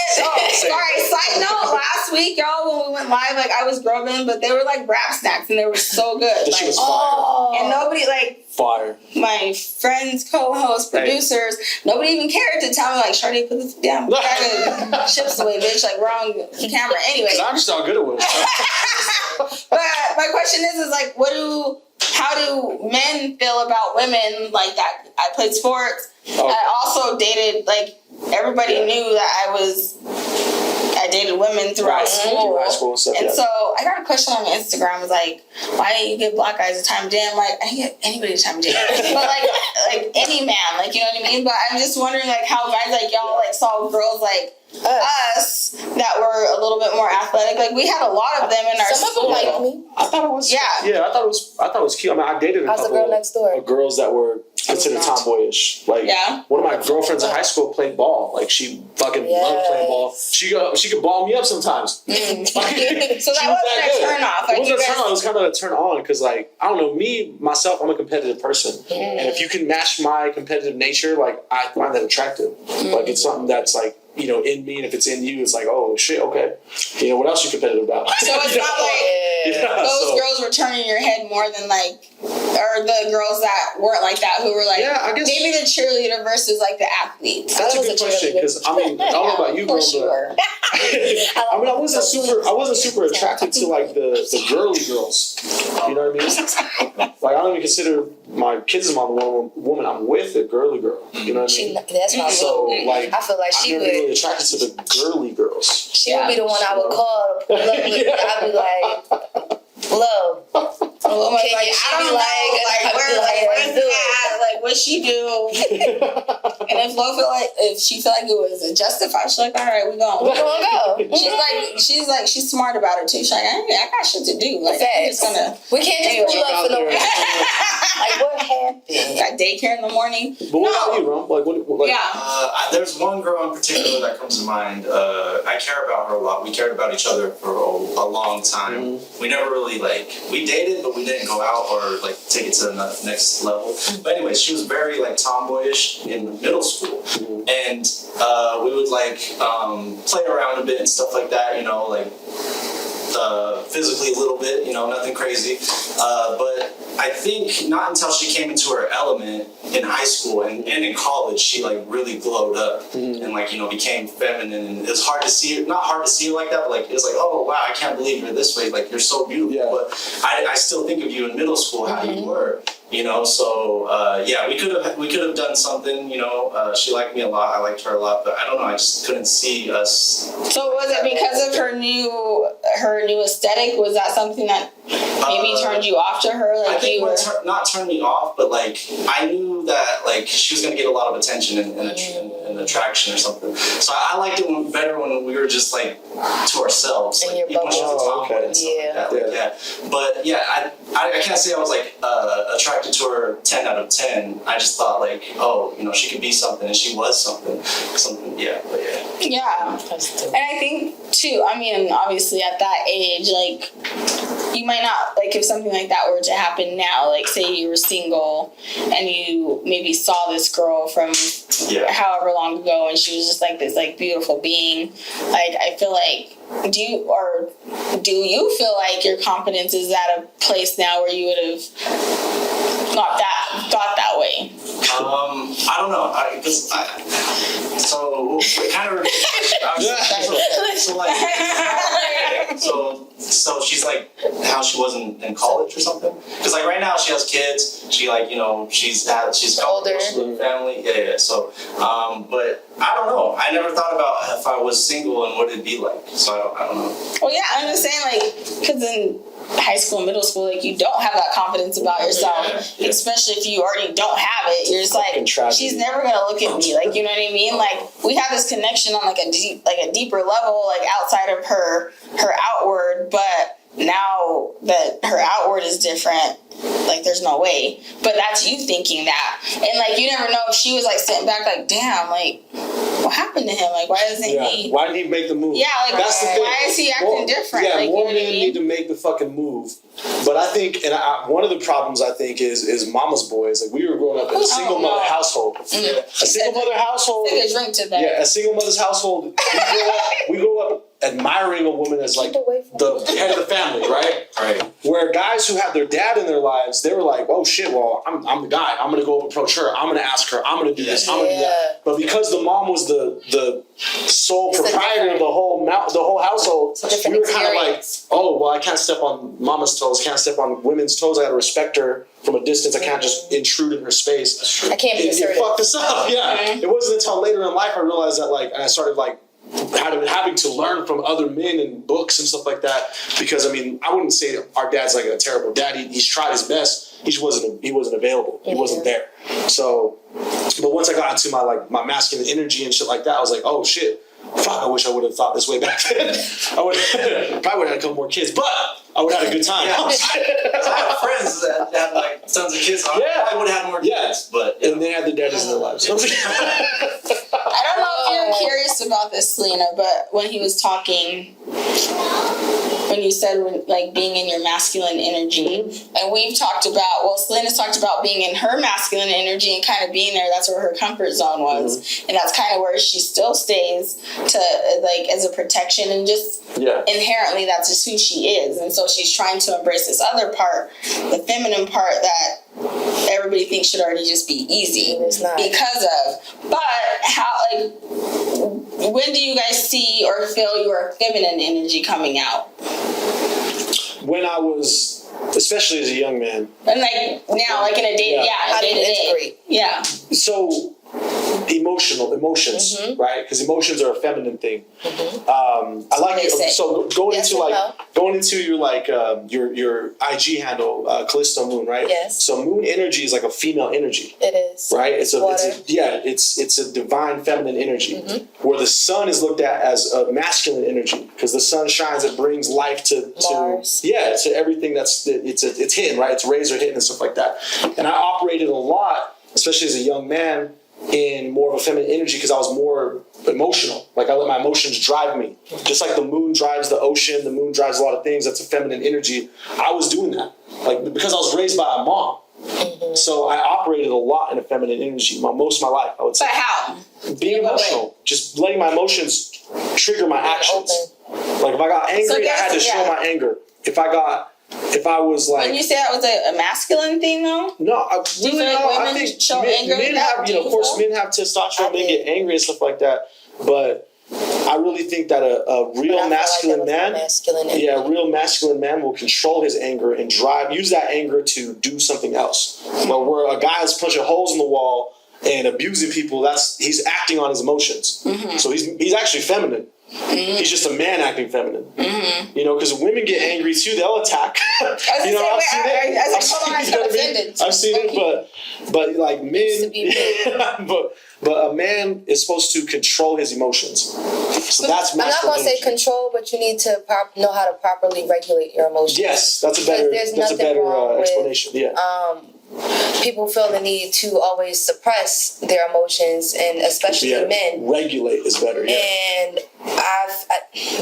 Side note: last week, y'all, when we went live, like I was grubbing, but they were like wrap snacks and they were so good. This was fire. And nobody fire. My friends, co-hosts, producers, nobody even cared to tell me like, "Shardy, put this damn bag of chips away, bitch." Like we're on camera anyway. I understand how good it was. But my question is like, how do men feel about women like that? I played sports. I also dated, like, everybody knew that I dated women throughout school. High school and stuff, and so I got a question on Instagram. It was like, why do you give black guys a time of day? I'm like, I get anybody a time of day. But like any man, like, you know what I mean? But I'm just wondering like how guys like y'all like saw girls like us that were a little bit more athletic. Like we had a lot of them in our school. Some of them liked me. I thought it was I thought it was cute. I mean, I dated a couple the girl next door. of girls that were considered tomboyish. Like one of my girlfriends in high school played ball. Like she fucking loved playing ball. She could ball me up sometimes. So that wasn't a turn off. It wasn't a turn on. It was kind of a turn on because like I don't know, myself, I'm a competitive person, and if you can match my competitive nature, like I find that attractive. Like it's something that's like, you know, in me, and if it's in you, it's like, oh shit, okay. You know, what else you competitive about? So it's not like those girls were turning your head more than like or the girls that weren't like that, who were like, Yeah, I guess- maybe the cheerleader versus like the athletes. That's a was good a question, cheerleader. because I mean, I don't know about you, Of girl, course you but were. I mean, I wasn't super attracted to like the girly girls. You know what I mean? Like, I don't even consider my kids' mom the woman I'm with a girly girl. You know what I mean? That's my So little. like, I feel like I'm she never would. really attracted to the girly girls. She would be the one I would call to pull up with. I'd be like, "Love." Oh my Can God, you- I she'd be don't know, like, where's do that? Like, what she do? And if she feel like it was justified, she's like, all right, we going. We're gonna go. She's smart about it too. She's like, I got shit to do. Like, I'm just gonna. We can't just pull up for no reason. Like, what happened? Got daycare in the morning. But what about you, Rom? Like, what like, Yeah. There's one girl in particular that comes to mind. I care about her a lot. We cared about each other for a long time. We never really we dated, but we didn't go out or like take it to the next level. But anyways, she was very like tomboyish in middle school, and we would play around a bit and stuff like that. You know, like physically a little bit. You know, nothing crazy. But I think not until she came into her element in high school and in college, she like really glowed up and became feminine. And it was hard to see her, not hard to see her like that, but like it was like, oh wow, I can't believe you're this way. Like you're so beautiful. Yeah. But I still think of you in middle school how you were. You know, so we could have done something. You know, she liked me a lot. I liked her a lot, but I don't know. I just couldn't see us. So was it because of her new aesthetic? Was that something that maybe turned you off to her? Like I think you were. not turn me off, but like I knew that like she was gonna get a lot of attention and attraction or something. So I liked it better when we were just like to ourselves. In Like, your even when she was a bubble. tomboy and stuff like that. Like, yeah. But yeah, I can't say I was like attracted to her 10 out of 10. I just thought like, oh, you know, she could be something, and she was something. Yeah, but yeah. Yeah. And I think too, I mean, obviously at that age, like, you might not, like, if something like that were to happen now, like, say you were single and you maybe saw this girl from however long ago and she was just like this, like, beautiful being, like, I feel like, do you feel like your confidence is at a place now where you would have thought that way? I don't know, so she's like how she was in college or something, because like right now she has kids, she's older family, so but I don't know, I never thought about if I was single and what it'd be like, so I don't know. Well, yeah, I'm just saying, like, because in high school, middle school, like, you don't have that confidence about yourself, especially if you already don't have it. You're just like, she's never gonna look at me, like, you know what I mean? Like, we have this connection on like a deeper level, like outside of her outward, but now that her outward is different, like, there's no way. But that's you thinking that, and like, you never know if she was like sitting back, like, damn, like, what happened to him? Like, why doesn't he? Why didn't he make the move? Yeah, like, that's the thing. Why is he acting different? Yeah, like, more you know men what I mean? need to make the fucking move. But I think, one of the problems I think is mama's boys. Like, we were growing up in a single mother household. A single mother household. Take a drink to that. Yeah, a single mother's household. We grow up admiring a woman as like the head of the family, right? Right. Where guys who have their dad in their lives, they were like, oh shit, well, I'm the guy. I'm gonna go approach her. I'm gonna ask her. I'm gonna do this. I'm gonna do that. But because the mom was the sole proprietor of the whole household, we were kind of like, oh, well, I can't step on mama's toes. Can't step on women's toes. I gotta respect her from a distance. I can't just intrude in her space. I can't be assertive. It fucked us up. Yeah. It wasn't until later in life I realized that, like, and I started like having to learn from other men and books and stuff like that, because I mean, I wouldn't say our dad's like a terrible dad. He's tried his best. He wasn't available. He wasn't there. So, but once I got into my masculine energy and shit like that, I was like, oh shit, fuck, I wish I would have thought this way back then. I probably would have had a couple more kids, but I would have had a good time. Yeah. I have friends that have like tons of kids. I would have had more kids, but and they had their daddies in their lives. I don't know if you're curious about this, Selena, but when he was talking, when you said like being in your masculine energy, and we've talked about, well, Selena's talked about being in her masculine energy and kind of being there. That's where her comfort zone was, and that's kind of where she still stays to like as a protection, and just inherently that's just who she is, and so she's trying to embrace this other part, the feminine part that everybody thinks should already just be easy. It's not. Because of. But how, like, when do you guys see or feel your feminine energy coming out? When I was, especially as a young man. And like now, like in a day, How do you integrate? Yeah. So emotions, right? Because emotions are a feminine thing. I like it. So going into your like your IG handle, Callisto Moon, right? Yes. So moon energy is like a female energy. It is. Right? It's Water. it's a divine feminine energy. Where the sun is looked at as a masculine energy because the sun shines, it brings life to Mars. to everything it's hidden, right? It's rays are hidden and stuff like that. And I operated a lot, especially as a young man, in more of a feminine energy because I was more emotional. Like I let my emotions drive me. Just like the moon drives the ocean, the moon drives a lot of things. That's a feminine energy. I was doing that. Like because I was raised by a mom. So I operated a lot in a feminine energy most of my life, I would say. But how? Being emotional. Just letting my emotions trigger my actions. Like if I got angry, I had to show my anger. If I was like, when you say that was a masculine thing, though, no, I think show anger. Men have, of course, men have testosterone, men get angry and stuff like that. But I really think that a real masculine man, a real masculine man will control his anger and use that anger to do something else. But where a guy is punching holes in the wall and abusing people, he's acting on his emotions. So he's actually feminine. He's just a man acting feminine. Because women get angry too, they'll attack. I've seen it, but like men, but a man is supposed to control his emotions. So that's masculine. I'm not going to say control, but you need to know how to properly regulate your emotions. Yes, that's a better explanation. Yeah. People feel the need to always suppress their emotions, and especially men. Regulate is better. Yeah. And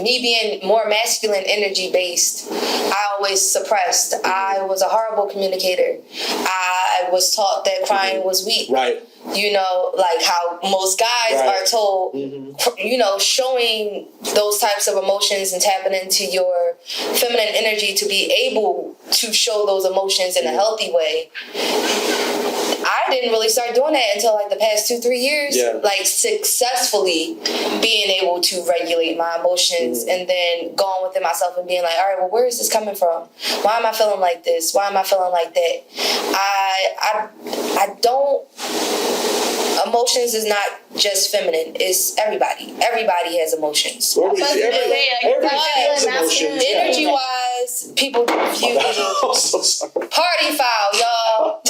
me being more masculine energy based, I always suppressed. I was a horrible communicator. I was taught that crying was weak. Right. Like how most guys are told, showing those types of emotions and tapping into your feminine energy to be able to show those emotions in a healthy way. I didn't really start doing that until like the past 2-3 years, like successfully being able to regulate my emotions and then going within myself and being like, all right, well, where is this coming from? Why am I feeling like this? Why am I feeling like that? I don't. Emotions is not just feminine. It's everybody. Everybody has emotions. Everybody has emotions. Energy-wise, people confuse. I'm so sorry. Party foul, y'all.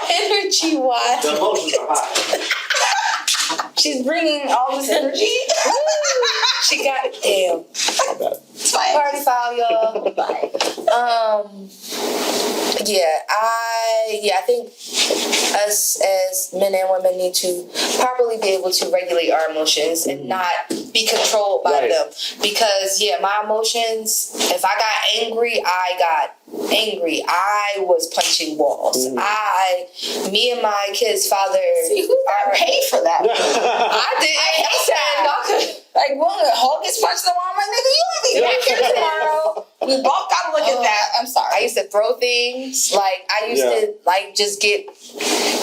Energy-wise. The emotions are high. She's bringing all this energy. She got it. Damn. My bad. It's fine. Party foul, y'all. I think us as men and women need to properly be able to regulate our emotions and not be controlled by them. Because my emotions, if I got angry, I got angry. I was punching walls. Me and my kid's father. See, who got paid for that? I did. Like, well, Hulk gets punched in the wall. I'm like, nigga, you will be back here tomorrow. We both gotta look at that. I'm sorry. I used to throw things. Like, I used to, just get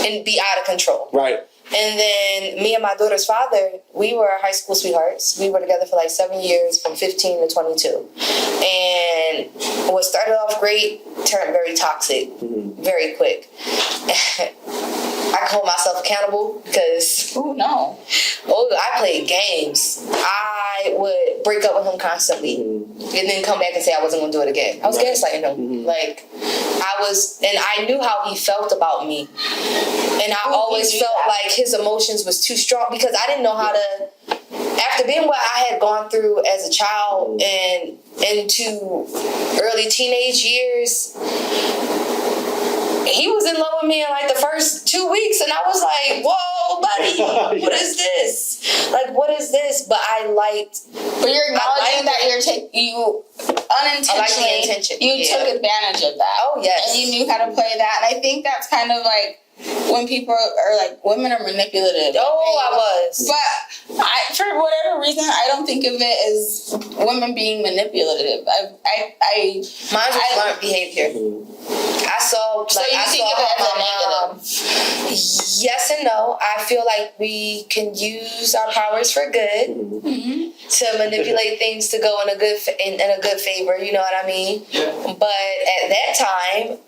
and be out of control. Right. And then me and my daughter's father, we were high school sweethearts. We were together for like 7 years, from 15 to 22. And what started off great turned very toxic very quick. I can hold myself accountable because I played games. I would break up with him constantly and then come back and say I wasn't going to do it again. I was gaslighting him. Like, and I knew how he felt about me. And I always felt like his emotions was too strong because I didn't know how to, after being what I had gone through as a child and into early teenage years, he was in love with me in like the first 2 weeks, and I was like, whoa, buddy, what is this? Like, what is this? But but you're acknowledging that you unintentionally, intention. You took advantage of that. Oh, yes. And you knew how to play that. And I think that's kind of like when people are like, women are manipulative. Oh, I was. But for whatever reason, I don't think of it as women being manipulative. Mine was learned behavior. I saw, So like, you I think saw of it as how a my mom. Yes and no. I feel like we can use our powers for good to manipulate things to go in a good in a good favor. You know what I mean? Yeah. But at that time,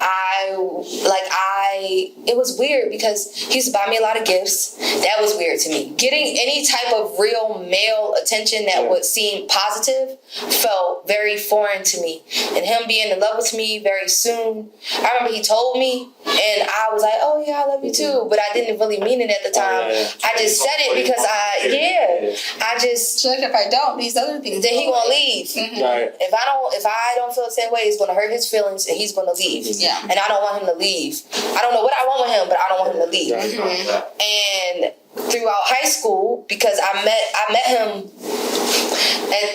it was weird because he used to buy me a lot of gifts. That was weird to me. Getting any type of real male attention that would seem positive felt very foreign to me. And him being in love with me very soon, I remember he told me, and I was like, oh yeah, I love you too. But I didn't really mean it at the time. I just said it because So like, if I don't, these other things, then he gonna leave. Right. If I don't feel the same way, it's gonna hurt his feelings, and he's gonna leave. Yeah. And I don't want him to leave. I don't know what I want with him, but I don't want him to leave. And throughout high school, because I met him at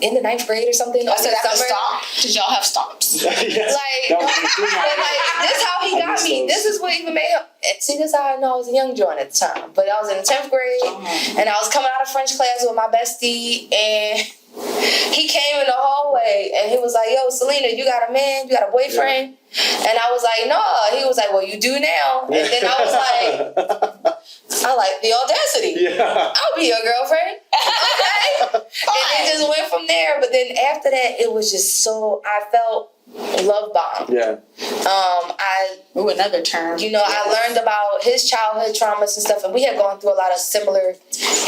in the 9th grade or something. I said after summer. stomp. Did y'all have stomps? Yes. Like, this is how he got me. This is what even made him. And see, this is how I know I was a young John at the time. But I was in the 10th grade, and I was coming out of French class with my bestie, and he came in the hallway, and he was like, yo, Selena, you got a man? You got a boyfriend? And I was like, no. He was like, well, you do now. And then I was like, I like the audacity. Yeah. I'll be your girlfriend. And it just went from there. But then after that, it was just I felt love bombed. Yeah. Another term. You know, I learned about his childhood traumas and stuff, and we had gone through a lot of similar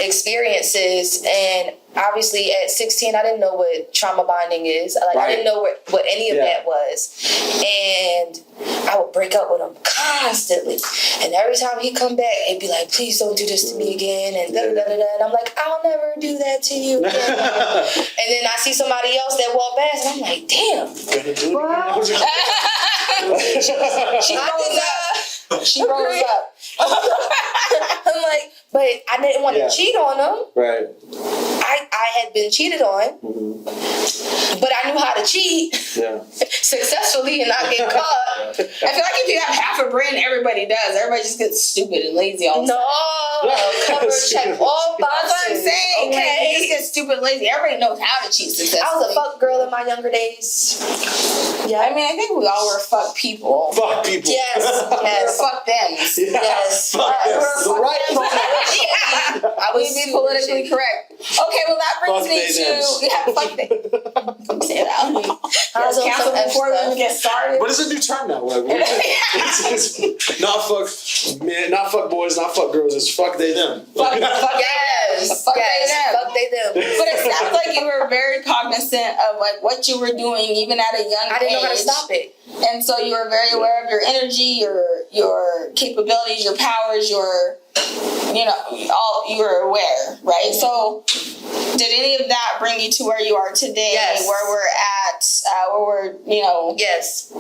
experiences. And obviously, at 16, I didn't know what trauma bonding is. I didn't know what any of that was. And I would break up with him constantly. And every time he'd come back, he'd be like, please don't do this to me again. And da-da-da-da-da. And I'm like, I'll never do that to you again. And then I see somebody else that walk past, and I'm like, damn. She rose up. I'm like, but I didn't want to cheat on him. Right. I had been cheated on, but I knew how to cheat successfully and not get caught. I feel like if you have half a brain, everybody does. Everybody just gets stupid and lazy all the time. No, cover, check all boxes. That's what I'm saying. Okay. Like, you just get stupid and lazy. Everybody knows how to cheat successfully. I was a fuck girl in my younger days. Yeah, I mean, I think we all were fuck people. Fuck people. Yes. Fuck them. Yes. Fuck them. The right I was be politically correct. Okay, well that brings me to fuck them. Say that. I was cancelled before we even get started. But it's a new term now. Like, it's not fuck men, not fuck boys, not fuck girls. It's fuck they them. Fuck yes. Fuck they them. But it sounds like you were very cognizant of like what you were doing, even at a young age. I didn't know how to stop it. And so you were very aware of your energy, your capabilities, your powers, you were aware, right? So did any of that bring you to where you are today? Yes. Where we're at, Yes.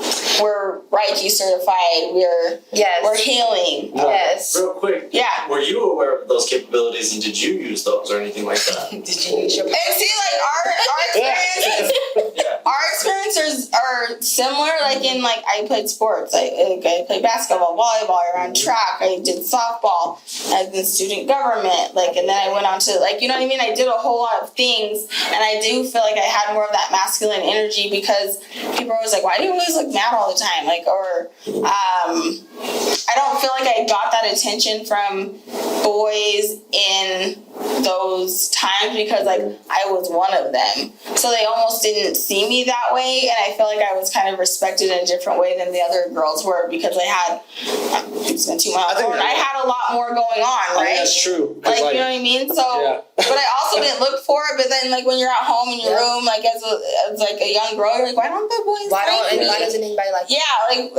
we're Reiki certified, we're healing. Yes. Real quick. Yeah. Were you aware of those capabilities, and did you use those or anything like that? Did you use your And see, like our experiences, our experiences are similar. Like in I played sports. I played basketball, volleyball. I ran track. I did softball. I did student government. And then I went on to you know what I mean. I did a whole lot of things, and I do feel like I had more of that masculine energy because people are always like, "Why do you always look mad all the time?" I don't feel like I got that attention from boys in those times because I was one of them, so they almost didn't see me that way, and I feel like I was kind of respected in a different way than the other girls were because I had I had a lot more going on, right? That's true. You know what I mean? So, but I also didn't look for it. But then, when you're at home in your room, as a young girl, you're like, why don't the boys Why me? doesn't anybody like Yeah,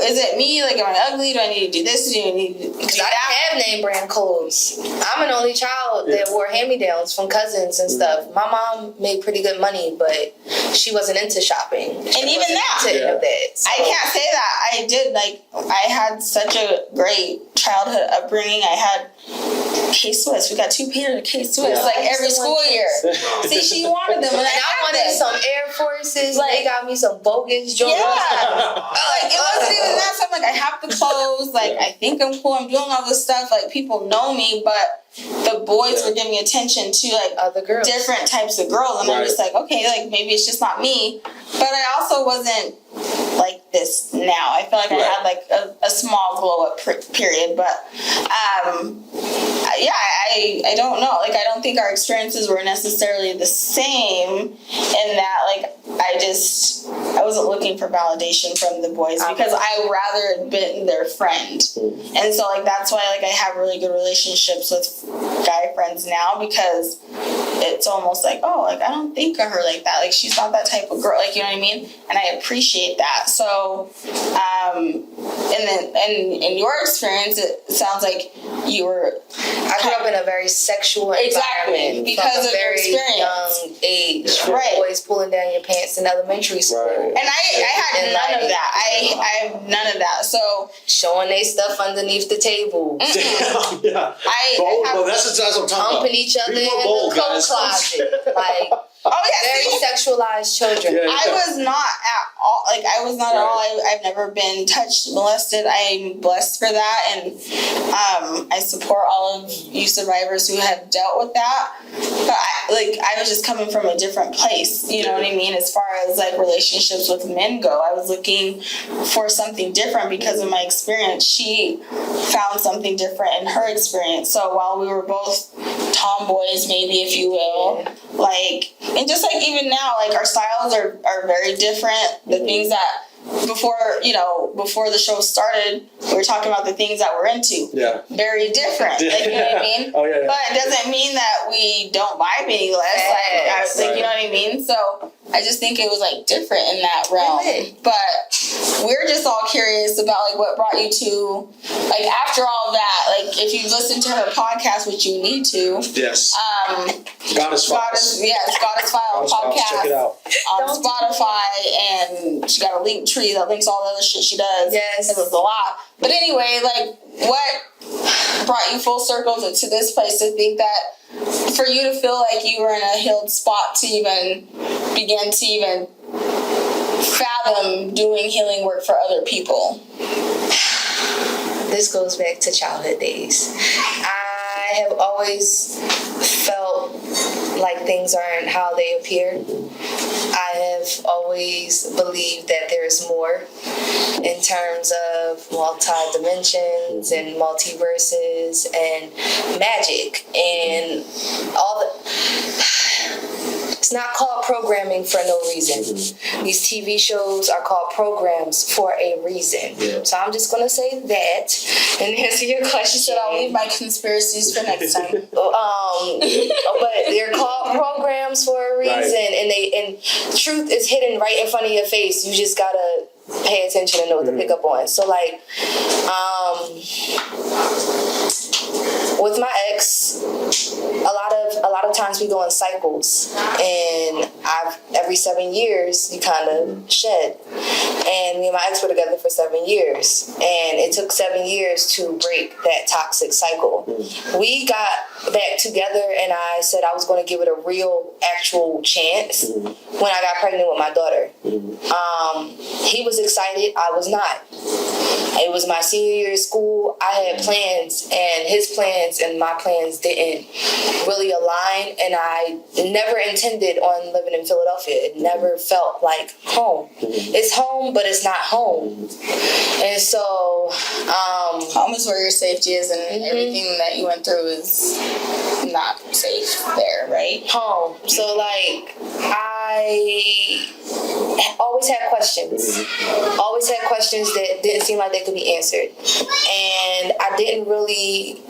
is it me? Am I ugly? Do I need to do this? Do I need to do Because I that? didn't have name brand clothes. I'm an only child that wore hand-me-downs from cousins and stuff. My mom made pretty good money, but she wasn't into shopping. And even that, So. I can't say that. I did, I had such a great childhood upbringing. I had K-Swiss. We got 2 pairs of K-Swiss Yeah. like every school year. See, she wanted them, and I wanted some Air Forces. Like, they got me some bogus joints. Yeah. Like, it wasn't even that. So I'm like, I have the clothes. Like, I think I'm cool. I'm doing all this stuff. Like, people know me, but the boys were giving attention to, like, other girls, different types of girls. And I'm just like, okay, like, maybe it's just not me. But I also wasn't like this now. I feel like I had, like, a small glow-up period. But, I don't know. Like, I don't think our experiences were necessarily the same in that, like, I wasn't looking for validation from the boys because I rather had been their friend. And so, like, that's why, like, I have really good relationships with guy friends now, because it's almost like, oh, like, I don't think of her like that. Like, she's not that type of girl. Like, you know what I mean? And I appreciate that. So, and then, and in your experience, it sounds like you were... I grew up in a very sexual environment because of very your experience. young age. Right. Boys pulling down your pants in elementary school. And I had none of that. I have none of that. So showing they stuff underneath the table. Yeah. That's what I'm talking about. Humping each other in the coat closet. Like, very sexualized children. I was not at all. Like, I was not at all. I've never been touched, molested. I'm blessed for that, and I support all of you survivors who have dealt with that. But I was just coming from a different place. You know what I mean? As far as, like, relationships with men go, I was looking for something different because of my experience. She found something different in her experience. So while we were both tomboys, maybe, if you will, like. And just like even now, like, our styles are very different. The things that before the show started, we were talking about the things that we're into. Yeah. Very different. Like, you know what I mean? Oh, yeah. But it doesn't mean that we don't vibe any less. Like, you know what I mean? So I just think it was, like, different in that realm. But we're just all curious about, like, what brought you to, like, after all that, like, if you listen to her podcast, which you need to. Yes. Goddess Files. Goddess Files podcast. Check it out. On Spotify, and she got a link tree that links all the other shit she does. Yes. It was a lot. But anyway, like, what brought you full circle to this place to think that for you to feel like you were in a healed spot to even begin to even fathom doing healing work for other people? This goes back to childhood days. I have always felt like things aren't how they appear. I have always believed that there's more in terms of multi-dimensions and multiverses and magic and all the... It's not called programming for no reason. These TV shows are called programs for a reason. Yeah. So I'm just going to say that and answer your question. Should I leave my conspiracies for next time? But they're called programs for a reason, and truth is hidden right in front of your face. You just gotta pay attention and know what to pick up on. So, like, with my ex, a lot of times we go in cycles, and every 7 years you kind of shed. And me and my ex were together for 7 years, and it took 7 years to break that toxic cycle. We got back together, and I said I was going to give it a real, actual chance when I got pregnant with my daughter. He was excited. I was not. It was my senior year of school. I had plans, and his plans and my plans didn't really align, and I never intended on living in Philadelphia. It never felt like home. It's home, but it's not home. And so... home is where your safety is, and everything that you went through is not safe there, right? Home. So, like, I always had questions. Always had questions that didn't seem like they could be answered. And I didn't really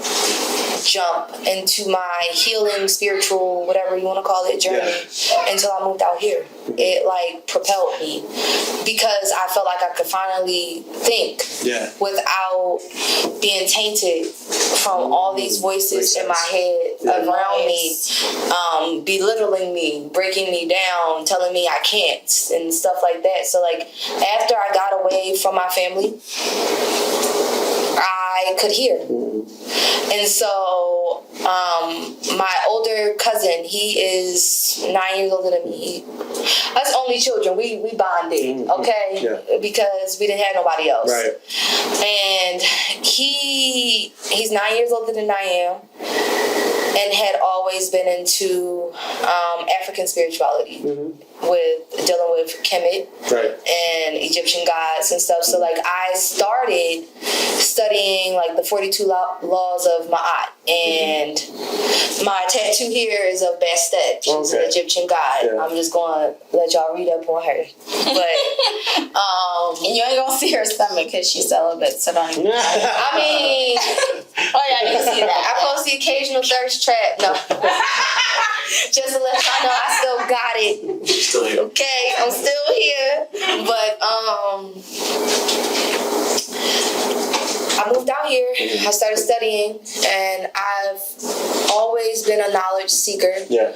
jump into my healing, spiritual, whatever you want to call it, journey until I moved out here. It, like, propelled me because I felt like I could finally think without being tainted from all these voices in my head around me, belittling me, breaking me down, telling me I can't and stuff like that. So, like, after I got away from my family, I I could hear. And so my older cousin, he is 9 years older than me. Us only children, we bonded, okay? Yeah. Because we didn't have nobody else. Right. And he's 9 years older than I am, and had always been into African spirituality, with dealing with Kemet and Egyptian gods and stuff. So like I started studying like the 42 laws of Ma'at, and my tattoo here is of Bastet. She's an Egyptian god. Yeah. I'm just going to let y'all read up on her. But and you ain't gonna see her stomach because she's celibate, so don't even. I mean, oh yeah, you can see that. I post the occasional thirst trap. No. Just to let y'all know I still got it. Still here. Okay, I'm still here. But I moved out here. I started studying, and I've always been a knowledge seeker. Yeah.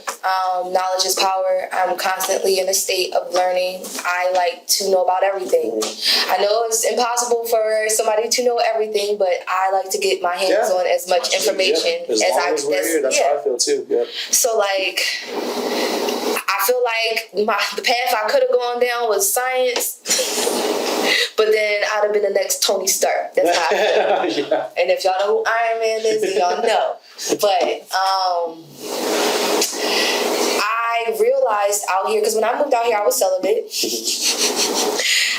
Knowledge is power. I'm constantly in a state of learning. I like to know about everything. I know it's impossible for somebody to know everything, but I like to get my hands on as much information as I can. That's how I feel too. Yeah. So like, I feel like the path I could have gone down was science, but then I'd have been the next Tony Stark. That's how I feel. Yeah. And if y'all know who Iron Man is, then y'all know. But I realized out here, because when I moved out here, I was celibate.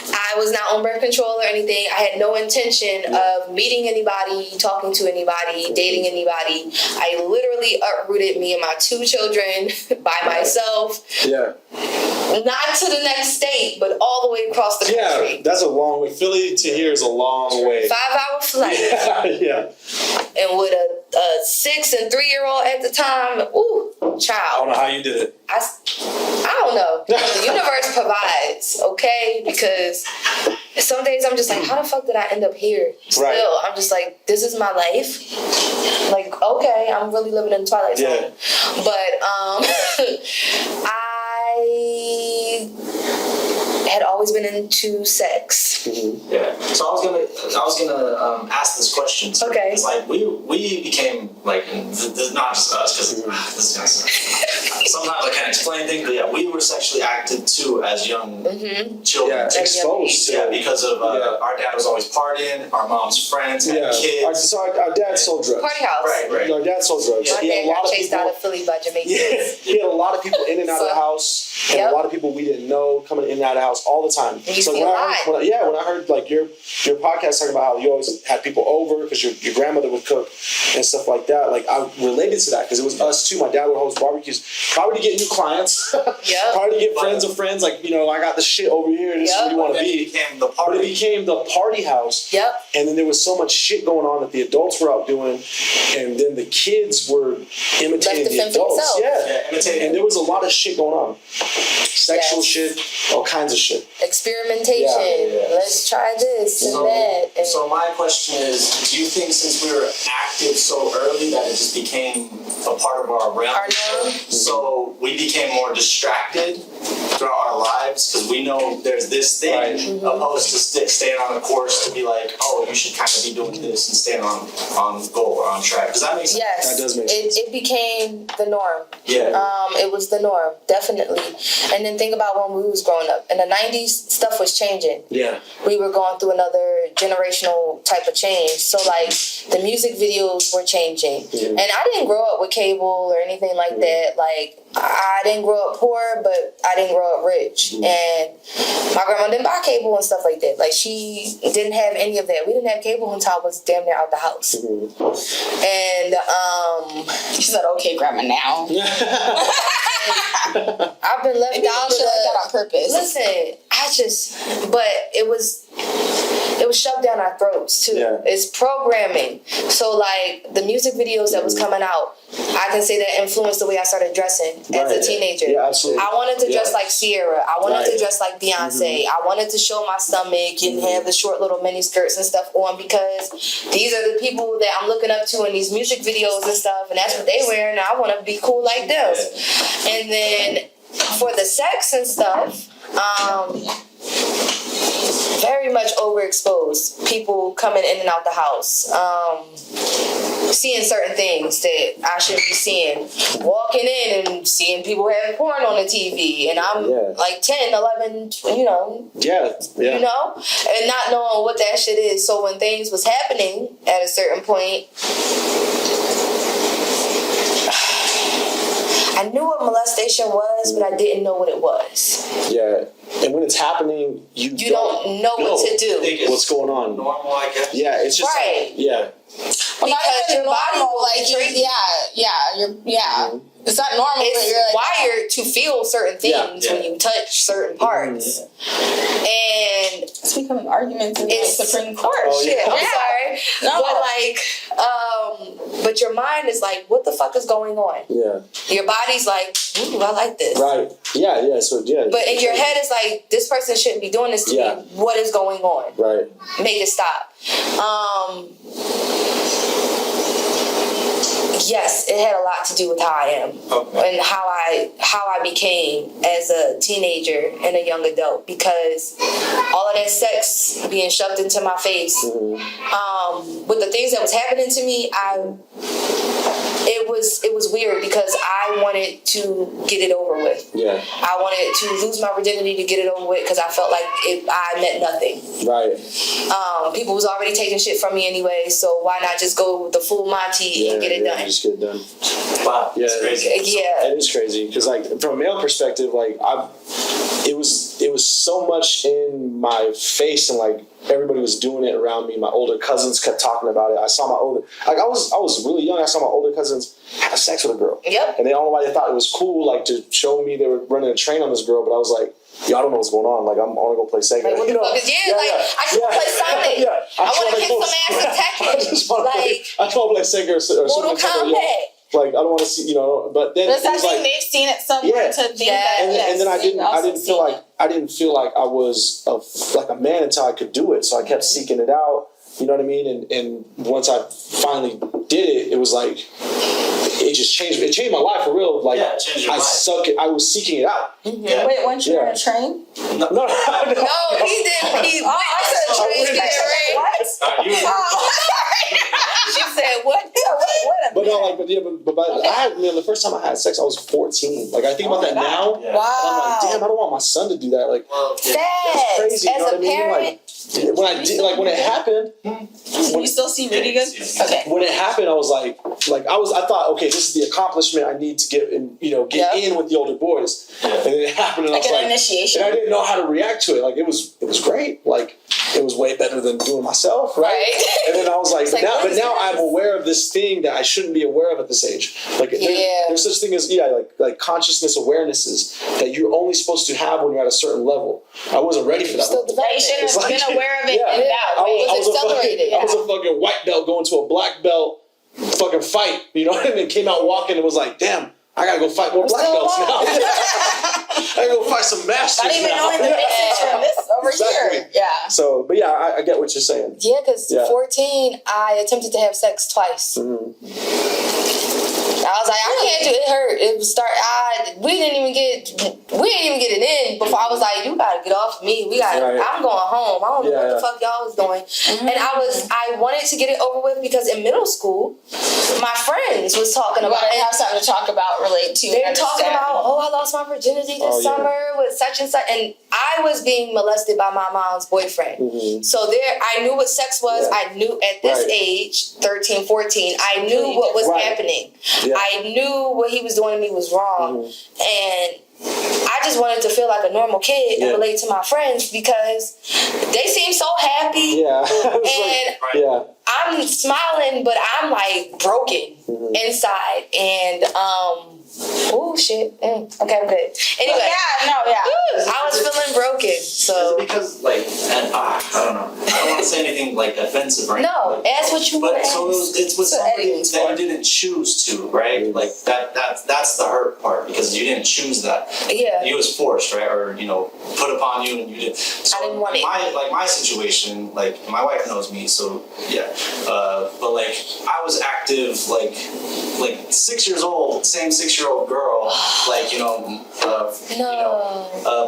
I was not on birth control or anything. I had no intention of meeting anybody, talking to anybody, dating anybody. I literally uprooted me and my 2 children by myself. Yeah. Not to the next state, but all the way across the country. Yeah, that's a long way. Philly to here is a long way. 5-hour flight. Yeah. And with a 6 and 3-year-old at the time, child. I don't know how you did it. I don't know. The universe provides, okay? Because some days I'm just like, how the fuck did I end up here? Still, I'm just like, this is my life. Like, okay, I'm really living in the Twilight Zone. Yeah. But I had always been into sex. Yeah. So I was gonna ask this question. Too. Okay. It's like we became like, not just us, because this is gonna sometimes I can't explain things, but yeah, we were sexually active too as young children. Yeah, exposed. Yeah, because of our dad was always partying, our mom's friends had kids. Our dad sold drugs. Party house. Right. Our dad sold drugs. My dad got chased out of Philly by Jamaicans. Yeah, he had a lot of people in and out of the house, and a lot of people we didn't know coming in and out of the house all the time. So when I heard like your podcast talking about how you always had people over because your grandmother would cook and stuff like that, like I related to that because it was us too. My dad would host barbecues, probably to get new clients, probably to get friends of friends. Like, I got the shit over here. This is where you want to be. It became the party house. Yep. And then there was so much shit going on that the adults were out doing, and then the kids were imitating the adults. And there was a lot of shit going on. Sexual shit, all kinds of shit. Experimentation. Let's try this and that. So my question is, do you think since we were active so early that it just became a part of our realm? So we became more distracted throughout our lives because we know there's this thing opposed to staying on a course to be like, oh, you should kind of be doing this and staying on goal or on track. Does that make sense? Yes. That does make sense. It became the norm. Yeah. It was the norm, definitely. And then think about when we was growing up. In the 90s, stuff was changing. Yeah. We were going through another generational type of change. So, like, the music videos were changing. And I didn't grow up with cable or anything like that. Like, I didn't grow up poor, but I didn't grow up rich. And my grandma didn't buy cable and stuff like that. Like, she didn't have any of that. We didn't have cable until I was damn near out the house. And, she said, okay, grandma, now. I've been left out of that on purpose. Listen, but it was shoved down our throats too. Yeah. It's programming. So like the music videos that was coming out, I can say that influenced the way I started dressing as a teenager. Yeah, absolutely. I wanted to dress like Sierra. I wanted to dress like Beyonce. I wanted to show my stomach and have the short little mini skirts and stuff on because these are the people that I'm looking up to in these music videos and stuff, and that's what they wear, and I want to be cool like them. And then for the sex and stuff, very much overexposed. People coming in and out the house. Seeing certain things that I shouldn't be seeing. Walking in and seeing people having porn on the TV. And I'm like 10, 11, you know. Yeah. You know? And not knowing what that shit is. So when things was happening at a certain point, I knew what molestation was, but I didn't know what it was. Yeah. And when it's happening, you don't know what to do. What's going on? Normal, I guess. Yeah, it's just right. Yeah. Well, Because your body will like it's not normal. It's wired to feel certain things when you touch certain parts. And it's becoming arguments in the Supreme Court. Oh, shit. I'm sorry. No. But your mind is like, what the fuck is going on? Yeah. Your body's like, ooh, I like this. Right. Yeah. So But in your head is like, this person shouldn't be doing this to me. What is going on? Right. Make it stop. Yes, it had a lot to do with how I am and how I became as a teenager and a young adult, because all of that sex being shoved into my face, with the things that was happening to me, it was weird because I wanted to get it over with. Yeah. I wanted to lose my virginity to get it over with because I felt like I meant nothing. Right. People was already taking shit from me anyway, so why not just go with the full Monty and get it done? Just get it done. Wow. Yeah. It's crazy. Yeah. It is crazy because, like, from a male perspective, like, it was so much in my face, and like everybody was doing it around me. My older cousins kept talking about it. I saw I was really young. I saw my older cousins have sex with a girl. Yep. And they don't know why they thought it was cool, like, to show me they were running a train on this girl. But I was like, yo, I don't know what's going on. Like, I want to go play Sega. Like, what the fuck is I just want to play Sonic. I want to kick some ass in Tekken. I just want to play Sega or Mortal Kombat. Like, I don't want to see, but then Does that it was mean they've seen it somewhere to think that? and then I didn't feel like I was like a man until I could do it. So I kept seeking it out. You know what I mean? And once I finally did it, it was like it just changed. It changed my life for real. Like, it changed your life. I was seeking it out. Mm-hmm. Yeah. Wait, weren't you on a train? No, he didn't. He went on a train. What? She said what? But no, the first time I had sex, I was 14. Like, I think about that now. Yeah. Wow. And I'm like, damn, I don't want my son to do that. Like, Sad. crazy. As a parent. Like, when it happened. Can you still see really good? Okay. When it happened, I was like I thought, okay, this is the accomplishment I need to get in, in with the older boys. And then it happened, and I was like, initiation. and I didn't know how to react to it. Like, it was great. Like, it was way better than doing myself, right? And then I was like, but now I'm aware of this thing that I shouldn't be aware of at this age. Like, there's such thing as like consciousness awarenesses that you're only supposed to have when you're at a certain level. I wasn't ready for that. You shouldn't have been aware of it in that way. It was accelerated. I was a fucking white belt going to a black belt fucking fight, and came out walking and was like, damn, I gotta go fight more black belts now. I gotta go fight some masters. Not even knowing the message from this over here. Yeah. So, but yeah, I get what you're saying. Yeah, because 14, I attempted to have sex twice. Mm-hmm. I was like, I can't do it. It hurt. It was we didn't even get it in before. I was like, you gotta get off of me. I'm going home. I don't know what the fuck y'all was doing. Mm-hmm. And I wanted to get it over with because in middle school, my friends was talking about it. Have something to talk about, relate to. They were talking about, I lost my virginity this summer with such and such, and I was being molested by my mom's boyfriend. Mm-hmm. So I knew what sex was. I knew at this age, 13, 14, I knew what was happening. Yeah. I knew what he was doing to me was wrong. Mm-hmm. And I just wanted to feel like a normal kid and relate to my friends because they seemed so happy. Yeah. And I'm smiling, but I'm like broken inside. And oh shit. Okay, I'm good. Anyway, I was feeling broken. So because I don't know. I don't want to say anything like offensive, right? No, ask what you want. But so it's with somebody that you didn't choose to, right? Like that's the hurt part because you didn't choose that. Yeah. It was forced, right? Or put upon you, and you didn't. So I didn't want it. My situation, like my wife knows me, so yeah. But I was acting attractive, like 6 years old, same 6-year-old girl, like,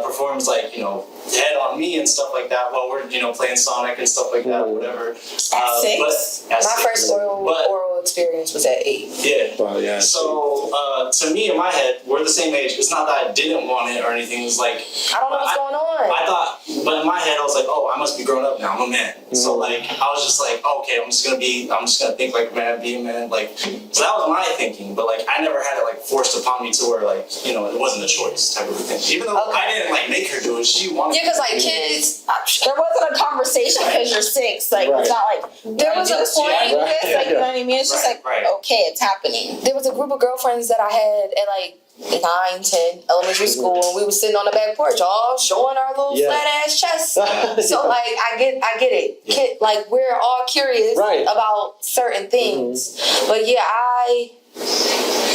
performs like, head on me and stuff like that while we're, playing Sonic and stuff like that, whatever. My first oral experience was at 8. Yeah. Well, yeah. So, to me, in my head, we're the same age. It's not that I didn't want it or anything. It's like, I don't know what's going on. I thought, but in my head, I was like, oh, I must be grown up now. I'm a man. So, like, I was just like, okay, I'm just gonna think like a man, be a man. Like, so that was my thinking. But, like, I never had it, like, forced upon me to where, like, it wasn't a choice type of a thing. Even though I didn't, like, make her do it. She wanted Yeah, because, like, kids, there wasn't a conversation because you're 6. Like, it's not like, there was a point, like, you know what I mean? It's just okay, it's happening. There was a group of girlfriends that I had at, like, 9, 10, elementary school, and we were sitting on the back porch, all showing our little flat ass chests. So, like, I get it. Kid, like, we're all curious about certain things. But yeah, I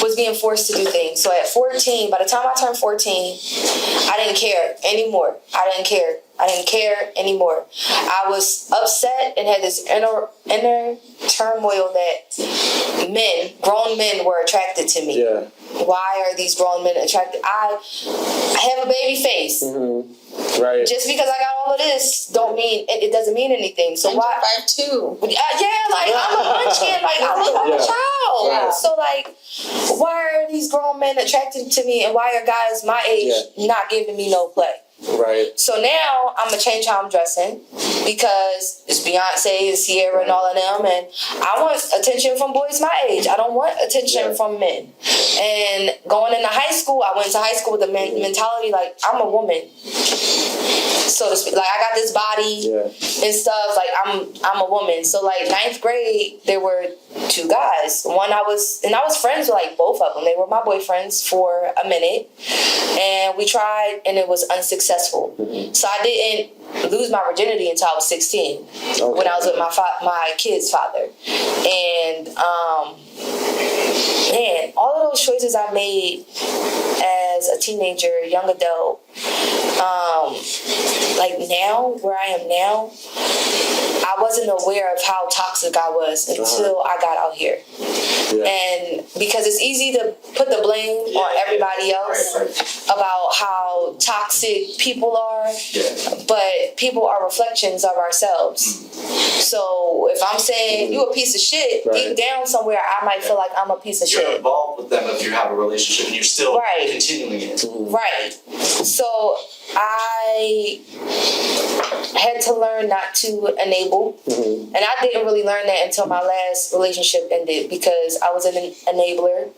was being forced to do things. So at 14, by the time I turned 14, I didn't care anymore. I didn't care anymore. I was upset and had this inner turmoil that grown men were attracted to me. Yeah. Why are these grown men attracted? I have a baby face. Mm-hmm. Right. Just because I got all of this don't mean it doesn't mean anything. So why? 5'2". Like I'm a munchkin. Like I look like a child. Yeah. So like, why are these grown men attracted to me, and why are guys my age not giving me no play? Right. So now I'm gonna change how I'm dressing because it's Beyonce, it's Sierra, and all of them, and I want attention from boys my age. I don't want attention from men. And going into high school, I went to high school with the mentality like I'm a woman, so to speak. Like I got this body and stuff. Like I'm a woman. So like 9th grade, there were 2 guys. One I was friends with like both of them. They were my boyfriends for a minute, and we tried, and it was unsuccessful. Mm-hmm. So I didn't lose my virginity until I was 16 when I was with my kid's father. And man, all of those choices I made as a teenager, young adult, like now, where I am now, I wasn't aware of how toxic I was until I got out here. Yeah. And because it's easy to put the blame on everybody else about how toxic people are, but people are reflections of ourselves. So if I'm saying you a piece of shit, deep down somewhere I might feel like I'm a piece of shit. You're involved with them if you have a relationship and you're still continuing it. Right. So I had to learn not to enable. Mm-hmm. And I didn't really learn that until my last relationship ended because I was an enabler.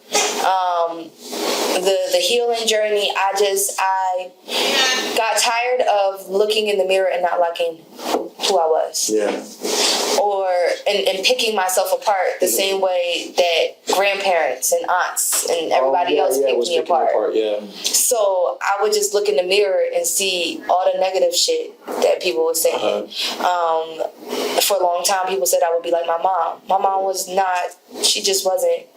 The healing journey, I got tired of looking in the mirror and not liking who I was. Yeah. Or and picking myself apart the same way that grandparents and aunts and everybody else picked me apart. So I would just look in the mirror and see all the negative shit that people were saying. For a long time, people said I would be like my mom. My mom was not. She just wasn't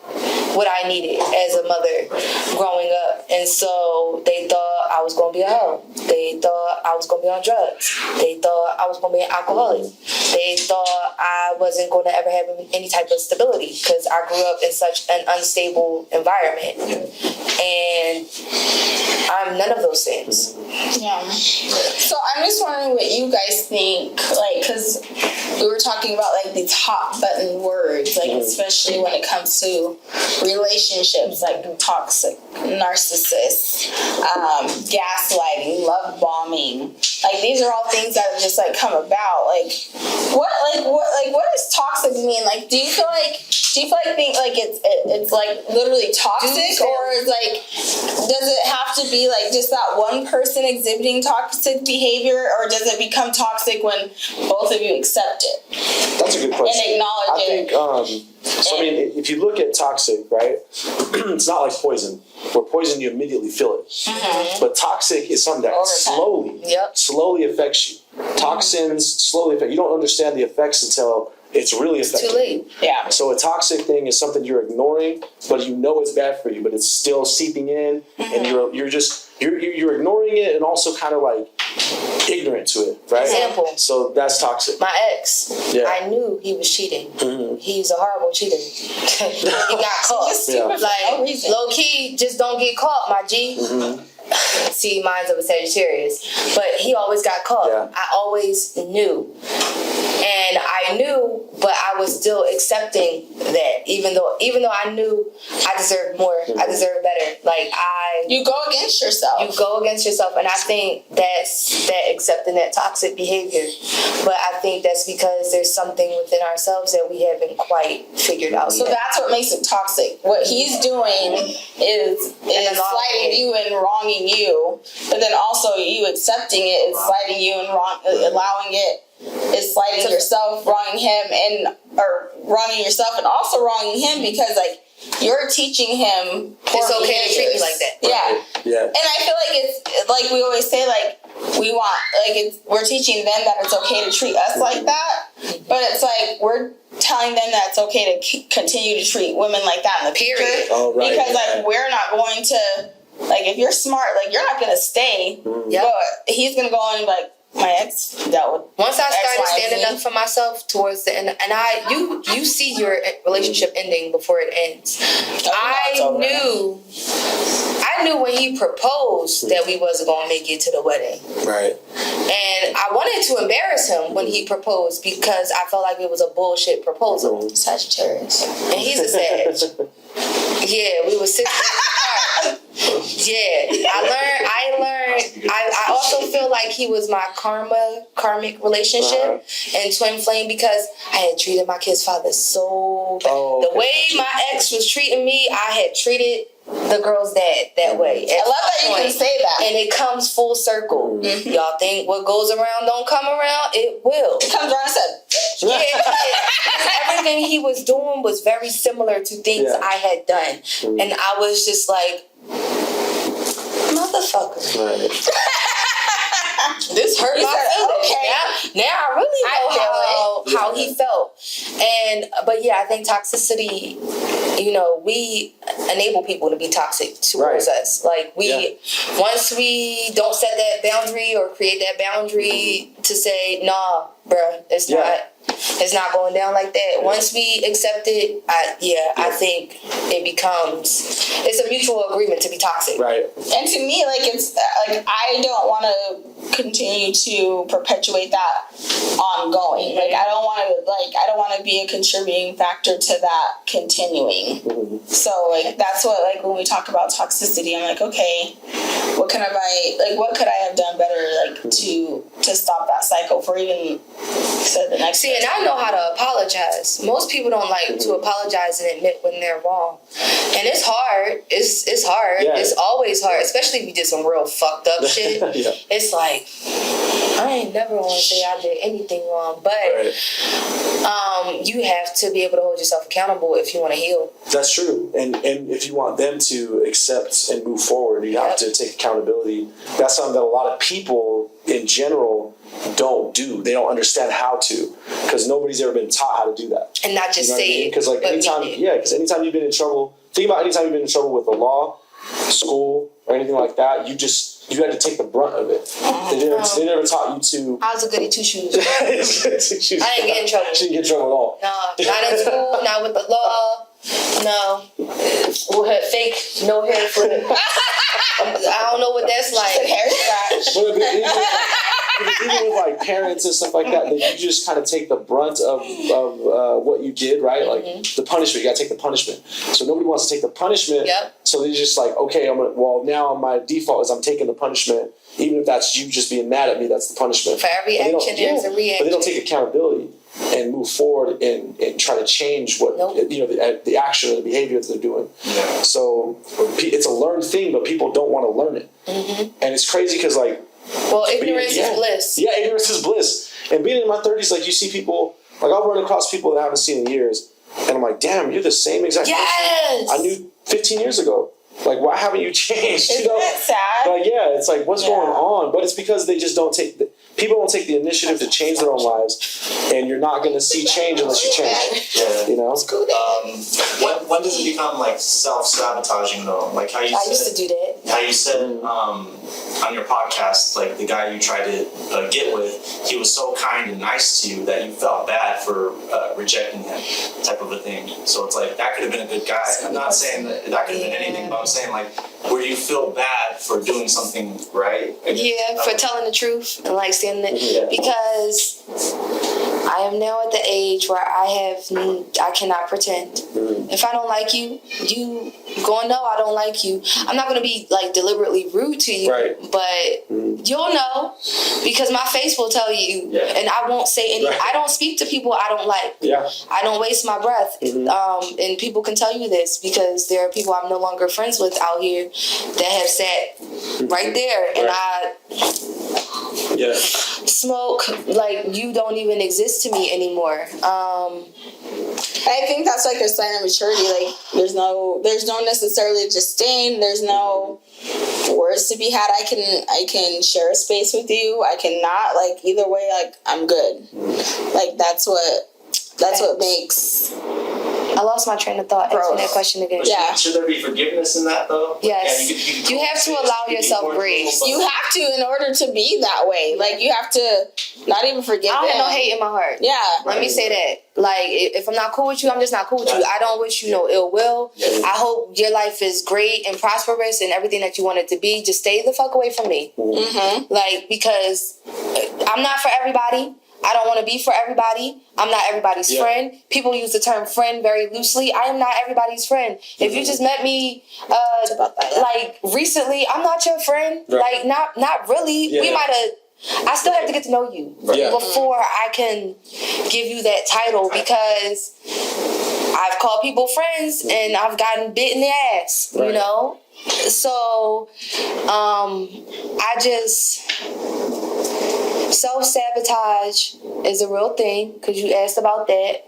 what I needed as a mother growing up. And so they thought I was going to be a hoe. They thought I was going to be on drugs. They thought I was going to be an alcoholic. They thought I wasn't going to ever have any type of stability because I grew up in such an unstable environment. And I'm none of those things. Yeah. So I'm just wondering what you guys think, like, because we were talking about, like, these hot button words, like, especially when it comes to relationships, like toxic, narcissists, gaslighting, love bombing. Like, these are all things that have just, like, come about. What does toxic mean? Like, do you feel like it's like literally toxic, or is like, does it have to be like just that one person exhibiting toxic behavior, or does it become toxic when both of you accept it? That's a good question. And acknowledge it. I think, if you look at toxic, right, it's not like poison. Where poison, you immediately feel it. Mm-hmm. But toxic is something that slowly affects you. Toxins slowly affect you. You don't understand the effects until it's really affecting too late. you. Yeah. So a toxic thing is something you're ignoring, but you know it's bad for you, but it's still seeping in, and you're ignoring it, and also kind of like ignorant to it, right? Example. So that's toxic. My ex, I knew he was cheating. He's a horrible cheater. He got caught. Like, low key, just don't get caught, my G. See, mine's of a Sagittarius. But he always got caught. Yeah. I always knew. And I knew, but I was still accepting that, even though I knew I deserved more, I deserved better. Like, you go against yourself. You go against yourself, and I think that's that accepting that toxic behavior. But I think that's because there's something within ourselves that we haven't quite figured out so yet. that's what makes it toxic. What he's doing is slighting you and wronging you, but then also you accepting it is slighting you and allowing it is slighting yourself, wronging him, or wronging yourself and also wronging him, because like you're teaching him it's okay to treat me like that. Yeah. And I feel like it's like we always say, like we're teaching them that it's okay to treat us like that, but it's like we're telling them that it's okay to continue to treat women like that in the future. Oh, right. Because like we're not going to, like, if you're smart, like you're not gonna stay, but he's gonna go on and be like, my ex dealt with. Once I started XYZ. standing up for myself towards the end, and you see your relationship ending before it ends. I knew when he proposed that we wasn't gonna make it to the wedding. Right. And I wanted to embarrass him when he proposed because I felt like it was a bullshit proposal. Sagittarius. And he's a Sag. Yeah, we were 6 years apart. Yeah, I learned. I also feel like he was my karmic relationship and twin flame, because I had treated my kid's father so bad. The way my ex was treating me, I had treated the girl's dad that way. I love that you can say that. And it comes full circle. Y'all think what goes around don't come around? It will. It comes around and said, yeah. Everything he was doing was very similar to things I had done. And I was just like, motherfucker. Right. This hurt my feelings. Okay. Now I really know how he felt. But I think toxicity, we enable people to be toxic towards us. Like once we don't set that boundary or create that boundary to say, nah, bruh, it's not going down like that. Once we accept it, I think it's a mutual agreement to be toxic. Right. And to me, like, it's like I don't want to continue to perpetuate that ongoing. Like, I don't want to be a contributing factor to that continuing. So like that's what, like, when we talk about toxicity, I'm like, okay, what could I have done better, like, to stop that cycle for even the next. See, and I know how to apologize. Most people don't like to apologize and admit when they're wrong, and it's hard. It's hard. Yeah. It's always hard, especially if you did some real fucked up shit. It's like, I ain't never want to say I did anything wrong, but you have to be able to hold yourself accountable if you want to heal. That's true, and if you want them to accept and move forward, you have to take accountability. That's something that a lot of people in general don't do. They don't understand how to, because nobody's ever been taught how to do that. And not just say it. Because anytime you've been in trouble, think about anytime you've been in trouble with the law, school, or anything like that, you had to take the brunt of it. They never taught you to. I was a goody two shoes. I didn't get in trouble. She didn't get in trouble at all. No, not in school, not with the law. No. We had fake, no hair flip. I don't know what that's like. Hair scratch. Even with like parents and stuff like that you just kind of take the brunt of what you did, right? Like the punishment, you gotta take the punishment. So nobody wants to take the punishment. So they're just like, okay, now my default is I'm taking the punishment, even if that's you just being mad at me. That's the punishment. For every action, there's a reaction. But they don't take accountability and move forward and try to change what the action or the behavior that they're doing. Yeah. So it's a learned thing, but people don't want to learn it, and it's crazy because ignorance is bliss. Yeah, ignorance is bliss. And being in my 30s, like, you see people, like, I'll run across people that I haven't seen in years, and I'm like, damn, you're the same exact person I knew 15 years ago. Like, why haven't you changed? Isn't it sad? Like, it's like, what's going on? But it's because they just don't take people don't take the initiative to change their own lives, and you're not going to see change unless you change. Yeah. You know? When does it become like self-sabotaging though? Like how you I said, used to do that. how you said on your podcast, like the guy you tried to get with, he was so kind and nice to you that you felt bad for rejecting him, type of a thing. So it's like that could have been a good guy. I'm not saying that could have been anything, but I'm saying like where you feel bad for doing something right. Yeah, for telling the truth and like standing there. Yeah. Because I am now at the age where I cannot pretend. If I don't like you, you gonna know I don't like you. I'm not gonna be like deliberately rude to you, Right. but you'll know because my face will tell you, and I won't say any. Right. I don't speak to people I don't like. Yeah. I don't waste my breath, and people can tell you this because there are people I'm no longer friends with out here that have sat right there, and I smoke like you don't even exist to me anymore. I think that's like a sign of maturity. Like there's no necessarily disdain. There's no words to be had. I can share a space with you. I cannot. Like either way, like I'm good. Like that's what makes. I lost my train of thought. Answer that question again. Yeah. Should there be forgiveness in that though? Yes. Yeah, you have to allow yourself grace. You have to in order to be that way. Like you have to not even forget. I don't have no them. hate in my heart. Yeah. Let me say that. Like, if I'm not cool with you, I'm just not cool with you. I don't wish you no ill will. I hope your life is great and prosperous and everything that you want it to be. Just stay the fuck away from me. Like, because I'm not for everybody. I don't want to be for everybody. I'm not everybody's friend. People use the term friend very loosely. I am not everybody's friend. If you just met me, like recently, I'm not your friend. Right. Like not really. We might have. I still have to get to know you before I can give you that title because I've called people friends and I've gotten bit in the ass. You know, so I just. Self-sabotage is a real thing because you asked about that.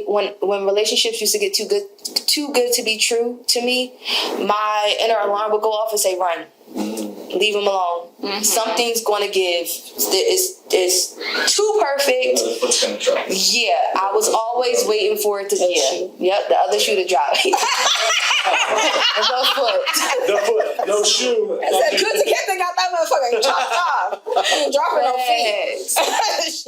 When relationships used to get too good to be true to me, my inner alarm would go off and say, run. Leave him alone. Something's going to give. It's too perfect. Yeah, I was always waiting for it to. Yep, the other shoe to drop. The foot. No shoe. I said, good to get they got that motherfucker chopped off. Dropping no feet.